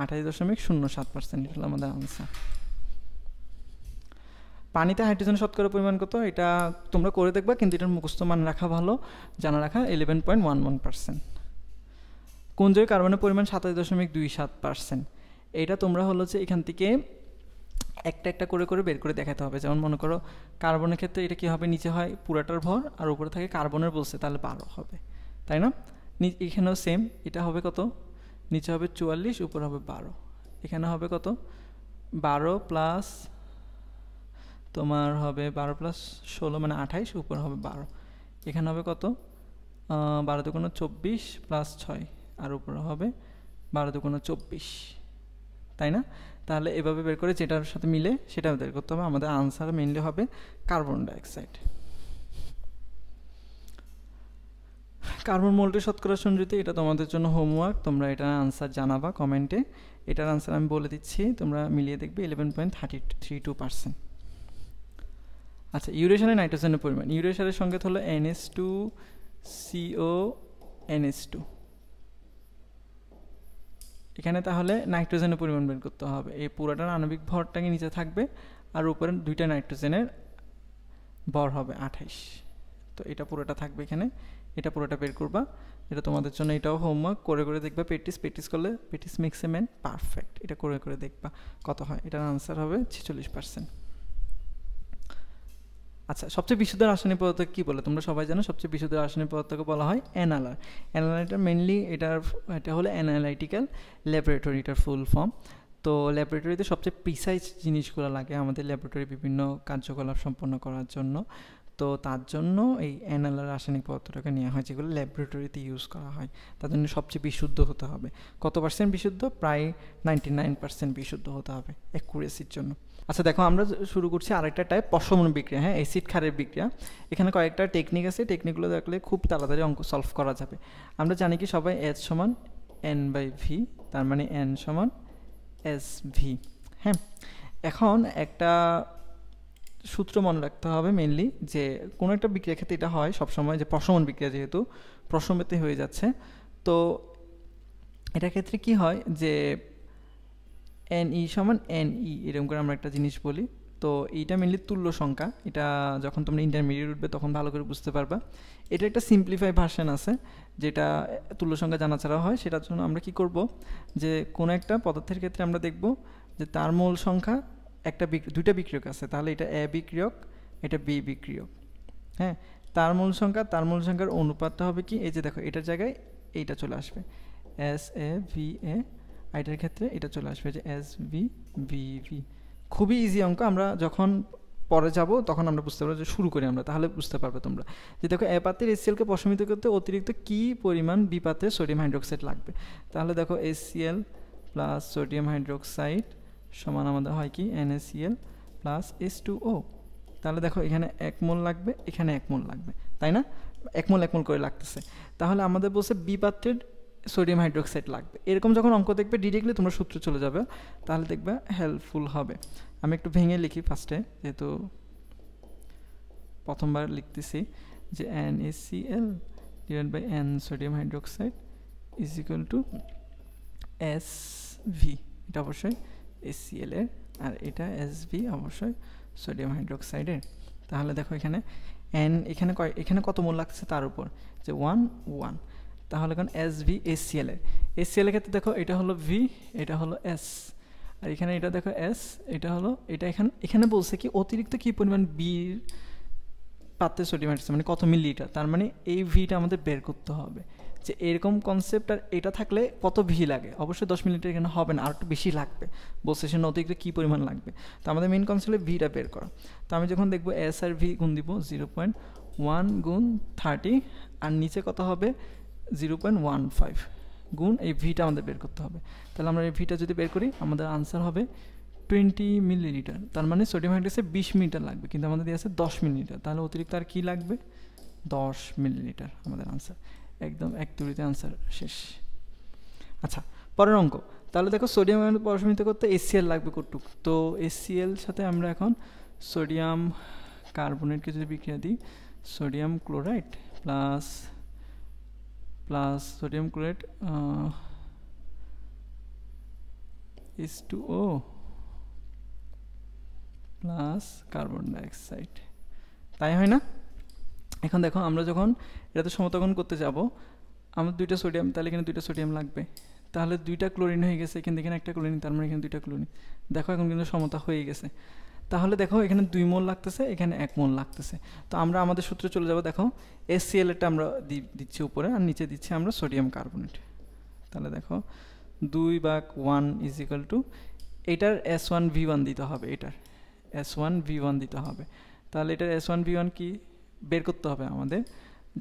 28.07%। এটা হলো আমাদের আনসার। পানিতে হাইড্রোজেনের শতকরা পরিমাণ কত এটা তোমরা করে দেখবা, কিন্তু এটার মুখস্থ মান রাখা ভালো, জানা রাখা 11.11%। কোন জায়গায় কার্বনের পরিমাণ 27.27%। এটা তোমরা হলো যে এখান থেকে একটা একটা করে করে বের করে দেখাতে হবে। যেমন মনে করো কার্বনের ক্ষেত্রে এটা কি হবে, নিচে হয় পুরাটার ভর আর উপরে থাকে কার্বনের বলছে, তাহলে 12 হবে, তাই না? এখানেও সেম, এটা হবে কত, নিচে হবে 44, উপরে হবে 12। এখানে হবে কত, 12 প্লাস তোমার হবে 12 প্লাস 16 মানে 28, উপরে হবে 12। এখানে হবে কত, 12 দুগুণ 24 প্লাস 6 আর উপরে হবে 12 দুগুণ 24, তাই না? তাহলে এভাবে বের করে যেটার সাথে মিলে সেটা বের করতে হবে। আমাদের আনসার মেইনলি হবে কার্বন ডাইঅক্সাইড। কার্বন মোল্টের শতকরা সঞ্চিতি, এটা তোমাদের জন্য হোমওয়ার্ক, তোমরা এটার আনসার জানাবা কমেন্টে। এটার আনসার আমি বলে দিচ্ছি, তোমরা মিলিয়ে দেখবে 11.32%। আচ্ছা, ইউরিয়া সারে নাইট্রোজেনের পরিমাণ। ইউরিয়া সারের সংকেত হলো NH2CONH2। এখানে তাহলে নাইট্রোজেনের পরিমাণ বের করতে হবে। এই পুরোটার আণবিক ভরটাকে নিচে থাকবে আর উপরে দুইটা নাইট্রোজেনের ভর হবে 28। তো এটা পুরোটা থাকবে এখানে, এটা পুরোটা বের করবা। এটা তোমাদের জন্য এটাও হোমওয়ার্ক, করে করে দেখবা। প্র্যাকটিস করলে practice makes a man perfect. এটা করে করে দেখবা কত হয়। এটার আনসার হবে 46%। আচ্ছা, সবচেয়ে বিশুদ্ধ রাসায়নিক পদার্থ কি বলে তোমরা সবাই জানো? সবচেয়ে বিশুদ্ধ রাসায়নিক পদার্থকে বলা হয় অ্যানালার। অ্যানালারটা মেনলি এটা হলো অ্যানালাইটিক্যাল ল্যাবরেটরি, এটার ফুল ফর্ম। তো ল্যাবরেটরিতে সবচেয়ে প্রিসাইজ জিনিসগুলো লাগে আমাদের ল্যাবরেটরি বিভিন্ন কার্যকলাপ সম্পন্ন করার জন্য। তো তার জন্য এই অ্যানালার রাসায়নিক পদার্থটাকে নেওয়া হয়, যেগুলো ল্যাবরেটরিতে ইউজ করা হয়। তার জন্য সবচেয়ে বিশুদ্ধ হতে হবে। কত পার্সেন্ট বিশুদ্ধ? প্রায় 99% বিশুদ্ধ হতে হবে অ্যাকুরেসির জন্য। আচ্ছা দেখো, আমরা শুরু করছি আরেকটা টাইপ, প্রশমন বিক্রিয়া। হ্যাঁ, অ্যাসিড ক্ষারের বিক্রিয়া। এখানে কয়েকটা টেকনিক আছে, টেকনিকগুলো দেখলে খুব তাড়াতাড়ি অঙ্ক সলভ করা যাবে। আমরা জানি কি সবাই H সমান N/V, তার মানে N সমান SV। হ্যাঁ, এখন একটা সূত্র মনে রাখতে হবে মেনলি, যে কোনো একটা বিক্রিয়ার ক্ষেত্রে এটা হয় সবসময়, যে প্রশমন বিক্রিয়া যেহেতু প্রশমিত হয়ে যাচ্ছে, তো এটার ক্ষেত্রে কি হয় যে NE সমান NE, এরকম করে আমরা একটা জিনিস বলি। তো এইটা মেনলি তুল্য সংখ্যা। এটা যখন তোমরা ইন্টারমিডিয়েট উঠবে তখন ভালো করে বুঝতে পারবা। এটা একটা সিম্পলিফাই ভার্সন আছে, যেটা তুল্য সংখ্যা জানা ছাড়া হয়। সেটার জন্য আমরা কি করব, যে কোনো একটা পদার্থের ক্ষেত্রে আমরা দেখব যে তার মোল সংখ্যা দুইটা বিক্রিয়ক আছে, তাহলে এটা A বিক্রিয়ক, এটা B বিক্রিয়ক। হ্যাঁ, তার মোল সংখ্যার অনুপাতটা হবে কি, এই যে দেখো এটার জায়গায় এইটা চলে আসবে SAVA, এটার ক্ষেত্রে এটা চলে আসবে যে SVBV। খুবই ইজি অঙ্ক, আমরা যখন পরে যাব তখন আমরা বুঝতে পারবো। যে শুরু করি আমরা, তাহলে বুঝতে পারবে তোমরা। যে দেখো এ পাত্রের HCl কে প্রশমিত করতে অতিরিক্ত কি পরিমাণ বি পাত্রে সোডিয়াম হাইড্রোক্সাইড লাগবে। তাহলে দেখো HCl প্লাস সোডিয়াম হাইড্রোক্সাইড সমান আমাদের হয় কি NaCl প্লাস H2O। তাহলে দেখো এখানে 1 মোল লাগবে, এখানে 1 মোল লাগবে, তাই না? 1 মোল করে লাগতেছে। তাহলে আমাদের বলছে বি পাত্রের সোডিয়াম হাইড্রোক্সাইড লাগবে। এরকম যখন অঙ্ক দেখবে ডিরেক্টলি তোমরা সূত্র চলে যাবে, তাহলে দেখবে হেল্পফুল হবে। আমি একটু ভেঙে লিখি ফার্স্টে, যেহেতু প্রথমবার লিখতেছি, যে NaCl divide by N sodium hydroxide is equal to SV। এটা অবশ্যই HCl এর, আর এটা SV অবশ্যই সোডিয়াম হাইড্রোক্সাইডের। তাহলে দেখো এখানে N, এখানে কত মোল লাগছে তার উপর, যে 1 তাহলে এখন SV HCl এর ক্ষেত্রে দেখো এটা হলো V, এটা হলো S, আর এখানে এটা দেখো S, এটা হলো এটা। এখানে বলছে কি অতিরিক্ত কি পরিমাণ বি পাত্রে সোডিয়াম হাইড্রোক্সাইড, মানে কত মিলিলিটার। তার মানে এই ভিটা আমাদের বের করতে হবে, যে এরকম কনসেপ্ট। আর এটা থাকলে কত ভি লাগে, অবশ্যই 10 মিলিলিটার এখানে হবে না, আর একটু বেশি লাগবে। বলছে সে অতিরিক্ত কী পরিমাণ লাগবে। তো আমাদের মেন কনসেপ্ট ভিটা বের করা। তো আমি যখন দেখবো S আর V গুণ দিব 0.1 গুণ 30, আর নিচে কত হবে 0.15 গুণ এই ভিটা আমাদের বের করতে হবে। তাহলে আমরা এই ভিটা যদি বের করি, আমাদের আনসার হবে 20 মিলিলিটার। তার মানে সোডিয়াম হাইড্রোক্সাইড 20 মিলিলিটার লাগবে, কিন্তু আমাদের দিয়ে আছে 10 মিলিলিটার। তাহলে অতিরিক্ত আর কি লাগবে, 10 মিলিলিটার আমাদের আনসার। একদম 1/2 আনসার শেষ। আচ্ছা, পরের অঙ্ক। তাহলে দেখো সোডিয়াম প্রশমিত করতে HCl লাগবে কতটুকু। তো HCl সাথে আমরা এখন সোডিয়াম কার্বনেটকে যদি বিক্রিয়া দিই, sodium chloride plus sodium chloride H2O plus carbon dioxide, তাই হয় না? এখন দেখো আমরা যখন এটাতে সমতাকরণ করতে যাব, আমার দুইটা সোডিয়াম, তাহলে এখানে দুইটা সোডিয়াম লাগবে, তাহলে দুইটা ক্লোরিন হয়ে গেছে, এখানে দেখেন একটা ক্লোরিন, তার মানে এখানে দুইটা ক্লোরিন। দেখো এখন কিন্তু সমতা হয়ে গেছে। তাহলে দেখো এখানে 2 মোল লাগতেছে, এখানে 1 মোল লাগতেছে। তো আমরা আমাদের সূত্রে চলে যাব। দেখো HCl এরটা আমরা দিচ্ছি উপরে, আর নিচে দিচ্ছি আমরা সোডিয়াম কার্বনেট। তাহলে দেখো 2/1 ইজ ইকুয়াল টু, এটার S1V1 দিতে হবে, এটার S1V1 দিতে হবে। তাহলে এটার S1V1 কি বের করতে হবে আমাদের।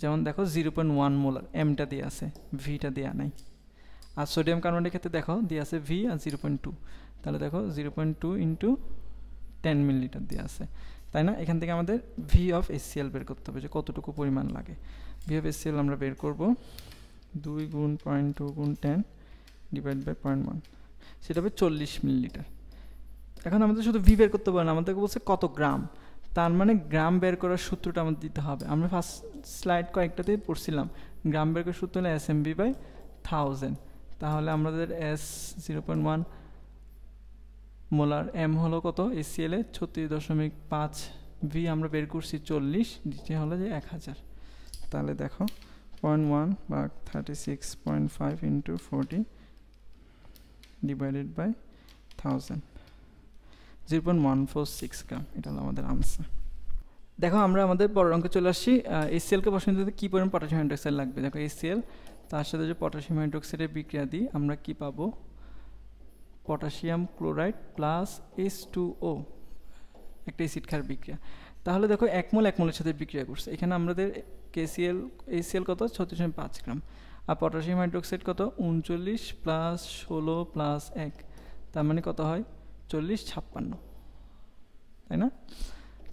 যেমন দেখো 0.1 মোলার, এমটা দিয়ে আছে, ভিটা দেওয়া নাই। আর সোডিয়াম কার্বনেটের ক্ষেত্রে দেখো দিয়ে আছে ভি আর 0.2, তাহলে দেখো 0.2 ইন্টু 10 মিলিলিটার দিয়ে আছে, তাই না? এখান থেকে আমাদের ভি অফ HCl বের করতে হবে, যে কতটুকু পরিমাণ লাগে। ভি অফ HCl আমরা বের করব 2 গুণ 0.2 গুণ 10 ডিভাইড বাই 0.1, সেটা হবে 40 মিলিলিটার। এখন আমাদের শুধু ভি বের করতে পারে না, আমাদেরকে বলছে কত গ্রাম, তার মানে গ্রাম বের করার সূত্রটা আমাদের দিতে হবে। আমরা ফার্স্ট স্লাইড কয়েকটাতেই পড়ছিলাম, গ্রাম বের করার সূত্র হলো SMB/1000। তাহলে আমাদের S 0.1 মোলার, এম হলো কত HCl এ 36.5, ভি আমরা বের করছি 40, ডিটি হলো যে 1000। তাহলে দেখো 0.1 বা 36.5 ইন্টু 40 ডিভাইডেড বাই 1000, 0.146 গ্রাম, এটা হলো আমাদের আনসার। দেখো আমরা আমাদের পরের অঙ্কে চলে আসছি। HClকে প্রশ্ন দিতে কী পরিমাণ পটাশিয়াম হাইড্রোক্সাইড লাগবে। দেখো HCl তার সাথে যে পটাশিয়াম হাইড্রোক্সাইডের বিক্রিয়া দিই, আমরা কি পাবো, পটাশিয়াম ক্লোরাইড প্লাস H2O, একটা অ্যাসিড ক্ষার বিক্রিয়া। তাহলে দেখো 1 মোল 1 মোলের সাথে বিক্রিয়া করছে। এখানে আমাদের HCl কত 36.5 গ্রাম, আর পটাশিয়াম হাইড্রোক্সাইড কত 39 প্লাস 16 প্লাস 1, তার মানে কত হয় 40, 56, তাই না?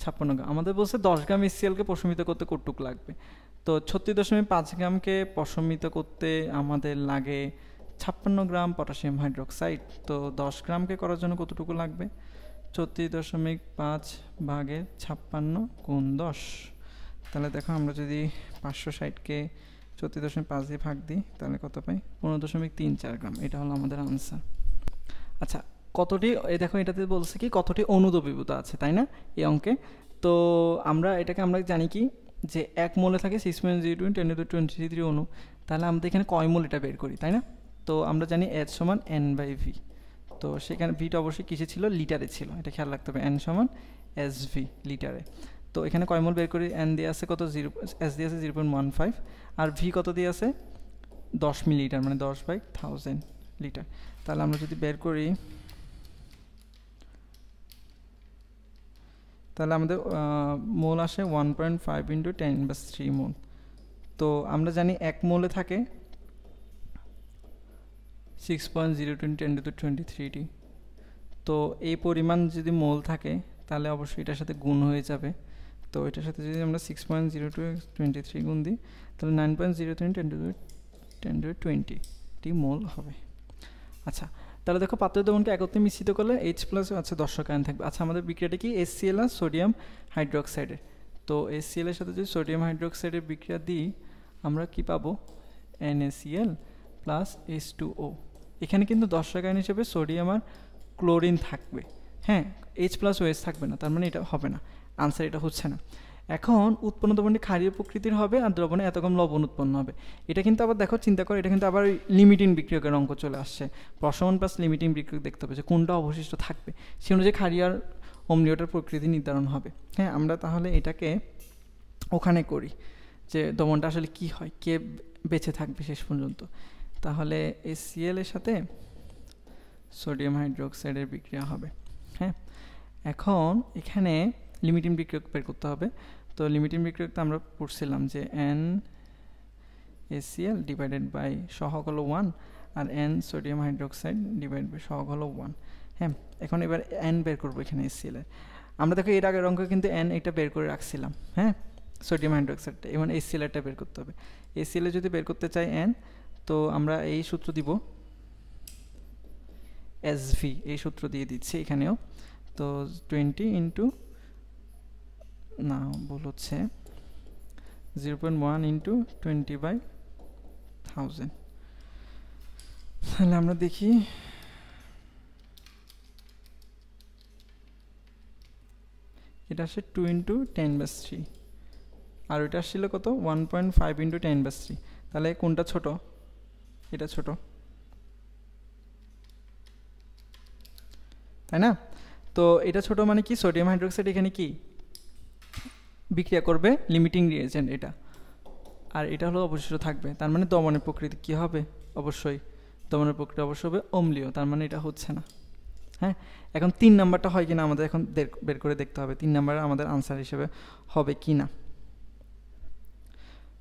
56 গ্রাম। আমাদের বলছে 10 গ্রাম HClকে প্রশমিত করতে কতটুকু লাগবে। তো 36.5 গ্রামকে প্রশমিত করতে আমাদের লাগে 56 গ্রাম পটাশিয়াম হাইড্রোক্সাইড। তো 10 গ্রামকে করার জন্য কতটুকু লাগবে, 34.5 ভাগের 56 গুণ 10। তাহলে দেখো আমরা যদি 560কে 34.5 দিয়ে ভাগ দিই, তাহলে কত পাই, 15.34 গ্রাম। এটা হলো আমাদের আনসার। আচ্ছা, কতটি, এই দেখো এটাতে বলছে কি কতটি অনুদ্রবীভূত আছে, তাই না এই অঙ্কে। তো আমরা জানি কি, যে 1 মোলে থাকে 6.02 × 10⁻23 অণু। তাহলে আমরা এখানে কয় মোল এটা বের করি, তাই না? তো আমরা জানি H সমান N/V। তো সেখানে ভিটা অবশ্যই কিসে ছিল, লিটারে ছিল, এটা খেয়াল রাখতে হবে। N সমান SV, লিটারে। তো এখানে কয় মোল বের করি, N দিয়ে আছে কত, S দিয়ে আছে 0.15, আর V কত দিয়ে আছে 10 মিলিলিটার, মানে 10/1000 লিটার। তাহলে আমরা যদি বের করি, তাহলে আমাদের মোল আসে 1.5 × 10⁻³ মোল। তো আমরা জানি 1 মোলে থাকে 6.02 × 10⁻23টি। তো এই পরিমাণ যদি মোল থাকে, তাহলে অবশ্যই এটার সাথে গুণ হয়ে যাবে। তো এটার সাথে যদি আমরা 6.02 × 23 গুণ দিই, তাহলে 9.03 × 10⁻20টি মোল হবে। আচ্ছা, তাহলে দেখো পাত্রের দ্রবণকে একত্রে মিশ্রিত করলে H+ আছে দর্শক আয়ন থাকবে। আচ্ছা, আমাদের বিক্রিয়াটা কি, HCl আর সোডিয়াম হাইড্রোক্সাইডের। তো HCl এর সাথে যদি সোডিয়াম হাইড্রোক্সাইডের বিক্রিয়া দিই, আমরা কি পাবো, NaCl প্লাস H2O। এখানে কিন্তু দর্শক আয়ন হিসেবে সোডিয়াম আর ক্লোরিন থাকবে, হ্যাঁ, H+OH থাকবে না, তার মানে এটা হবে না, আনসার এটা হচ্ছে না। এখন উৎপন্ন দ্রবণটি ক্ষারীয় প্রকৃতির হবে, আর দ্রবণে এত কম লবণ উৎপন্ন হবে। এটা কিন্তু আবার দেখো, চিন্তা করো, এটা কিন্তু আবার লিমিটিং বিক্রিয়কের অঙ্ক চলে আসছে। প্রশমন প্লাস লিমিটিং বিক্রিয়ক দেখতে হবে যে কোনটা অবশিষ্ট থাকবে, সে অনুযায়ী ক্ষারীয় আর অম্লীয়টার প্রকৃতি নির্ধারণ হবে। হ্যাঁ, আমরা তাহলে এটাকে ওখানে করি যে দ্রবণটা আসলে কি হয়, কে বেঁচে থাকবে শেষ পর্যন্ত। তাহলে HCl এর সাথে সোডিয়াম হাইড্রোক্সাইডের বিক্রিয়া হবে। হ্যাঁ, এখন এখানে লিমিটিং বিক্রিয়ক বের করতে হবে। তো লিমিটিং বিক্রিয়কটা আমরা পড়ছিলাম যে NaCl ডিভাইডেড বাই সহগ হলো 1, আর N sodium hydroxide divide by সহগ হলো 1। হ্যাঁ, এখন এবার N বের করবো এখানে HCl এর। আমরা দেখো এর আগের অঙ্কে কিন্তু N এটা বের করে রাখছিলাম, হ্যাঁ, সোডিয়াম হাইড্রোক্সাইডটা। এবং HCl এরটা বের করতে হবে। HCl এর যদি বের করতে চাই N, তো আমরা এই সূত্র দিব, SV, এই সূত্র দিয়ে দিচ্ছি এখানেও। তো 20 ইন্টু, না ভুল হচ্ছে, 0.1 ইন্টু 20/1000। তাহলে আমরা দেখি এটা আসছে 2 ইন্টু 10^3, আর ওইটা আসছিল কত 1.5 ইন্টু 10^3। তাহলে কোনটা ছোট? এটা ছোট, তাই না? তো এটা ছোট মানে কি, সোডিয়াম হাইড্রোক্সাইড এখানে কি বিক্রিয়া করবে, লিমিটিং রিয়েজেন্ট এটা, আর এটা হলো অবশিষ্ট থাকবে। তার মানে দমনের প্রকৃতি কি হবে? অবশ্যই দমনের প্রক্রিয়া অবশ্যই হবে অম্লীয়, তার মানে এটা হচ্ছে না। হ্যাঁ, এখন 3 নাম্বারটা হয় কিনা আমাদের এখন বের করে দেখতে হবে, 3 নাম্বার আমাদের আনসার হিসেবে হবে কি না।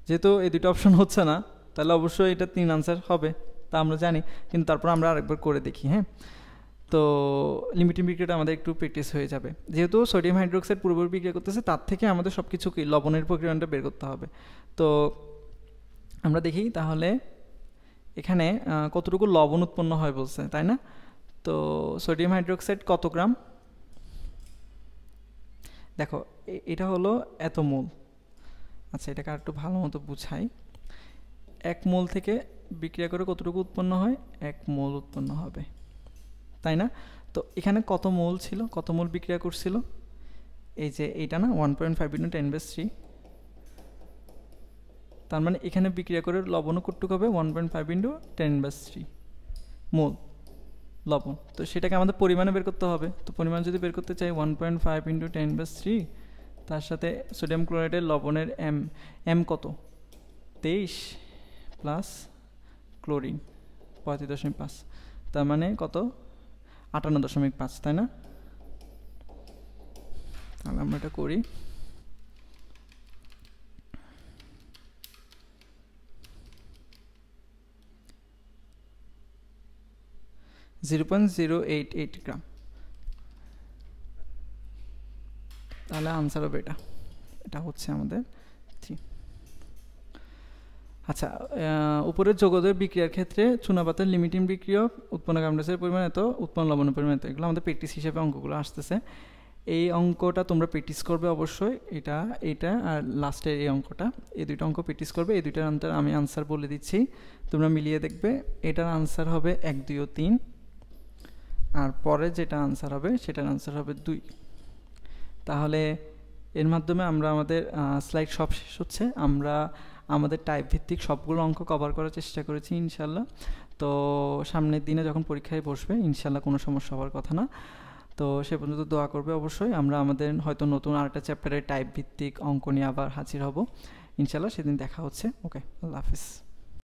যেহেতু এই দুটো অপশন হচ্ছে না, তাহলে অবশ্যই এটা 3 আনসার হবে, তা আমরা জানি, কিন্তু তারপর আমরা আরেকবার করে দেখি। হ্যাঁ, তো লিমিটিং বিক্রিয়াটা আমাদের একটু প্র্যাকটিস হয়ে যাবে। যেহেতু সোডিয়াম হাইড্রোক্সাইড পুরোপুরি বিক্রিয়া করতেছে, তার থেকে আমাদের সব কিছু কি লবণের প্রক্রিয়াটা বের করতে হবে। তো আমরা দেখি তাহলে এখানে কতটুকু লবণ উৎপন্ন হয় বলছে, তাই না? তো সোডিয়াম হাইড্রোক্সাইড কত গ্রাম? দেখো এটা হলো এত মোল। আচ্ছা, এটাকে আর একটু ভালো মতো বুঝাই। 1 মোল থেকে বিক্রিয়া করে কতটুকু উৎপন্ন হয়? 1 মোল উৎপন্ন হবে, তাই না? তো এখানে কত মোল ছিল, কত মোল বিক্রিয়া করছিল? এই যে এইটা না, 1.5 ইন্টু 10^3। তার মানে এখানে বিক্রিয়া করে লবণও কতটুকু হবে? 1.5 ইন্টু 10^3 মোল লবণ। তো সেটাকে আমাদের পরিমাণে বের করতে হবে। তো পরিমাণ যদি বের করতে চাই 1.5 ইন্টু 10^3, তার সাথে সোডিয়াম ক্লোরাইডের লবণের এম কত? 23 প্লাস ক্লোরিন 35.5, তার মানে কত? 58.5, তাই না? তাহলে আমরা এটা করি। (0.088 গ্রাম। তাহলে আনসার হবে এটা, এটা হচ্ছে আমাদের 3। আচ্ছা, উপরের যৌগদ্বয়ের বিক্রিয়ার ক্ষেত্রে চুনাপাতার লিমিটিং বিক্রিয়ক উৎপন্ন কার্বন ডাইঅক্সাইডের পরিমাণ এত, উৎপন্ন লবণের পরিমাণ এত। এগুলো আমাদের প্র্যাকটিস হিসেবে অঙ্কগুলো আসতেছে। এই অঙ্কটা তোমরা প্র্যাকটিস করবে অবশ্যই, এটা আর লাস্টের এই অঙ্কটা, এই দুইটা অঙ্ক প্র্যাকটিস করবে। এই দুইটার আমি আনসার বলে দিচ্ছি, তোমরা মিলিয়ে দেখবে। এটার আনসার হবে 1, 2 ও 3, আর পরে যেটা আনসার হবে সেটার আনসার হবে 2। তাহলে এর মাধ্যমে আমরা আমাদের স্লাইড সব শেষ হচ্ছে। আমরা আমাদের টাইপ ভিত্তিক সবগুলো অঙ্ক কভার করার চেষ্টা করেছি ইনশাল্লাহ। তো সামনের দিনে যখন পরীক্ষায় বসবে ইনশাল্লাহ কোনো সমস্যা হওয়ার কথা না। তো সে পর্যন্ত দোয়া করবে অবশ্যই। আমরা আমাদের হয়তো নতুন আরেকটা চ্যাপ্টারের টাইপ ভিত্তিক অঙ্ক নিয়ে আবার হাজির হব ইনশাল্লাহ। সেদিন দেখা হচ্ছে। ওকে, আল্লাহ হাফিজ।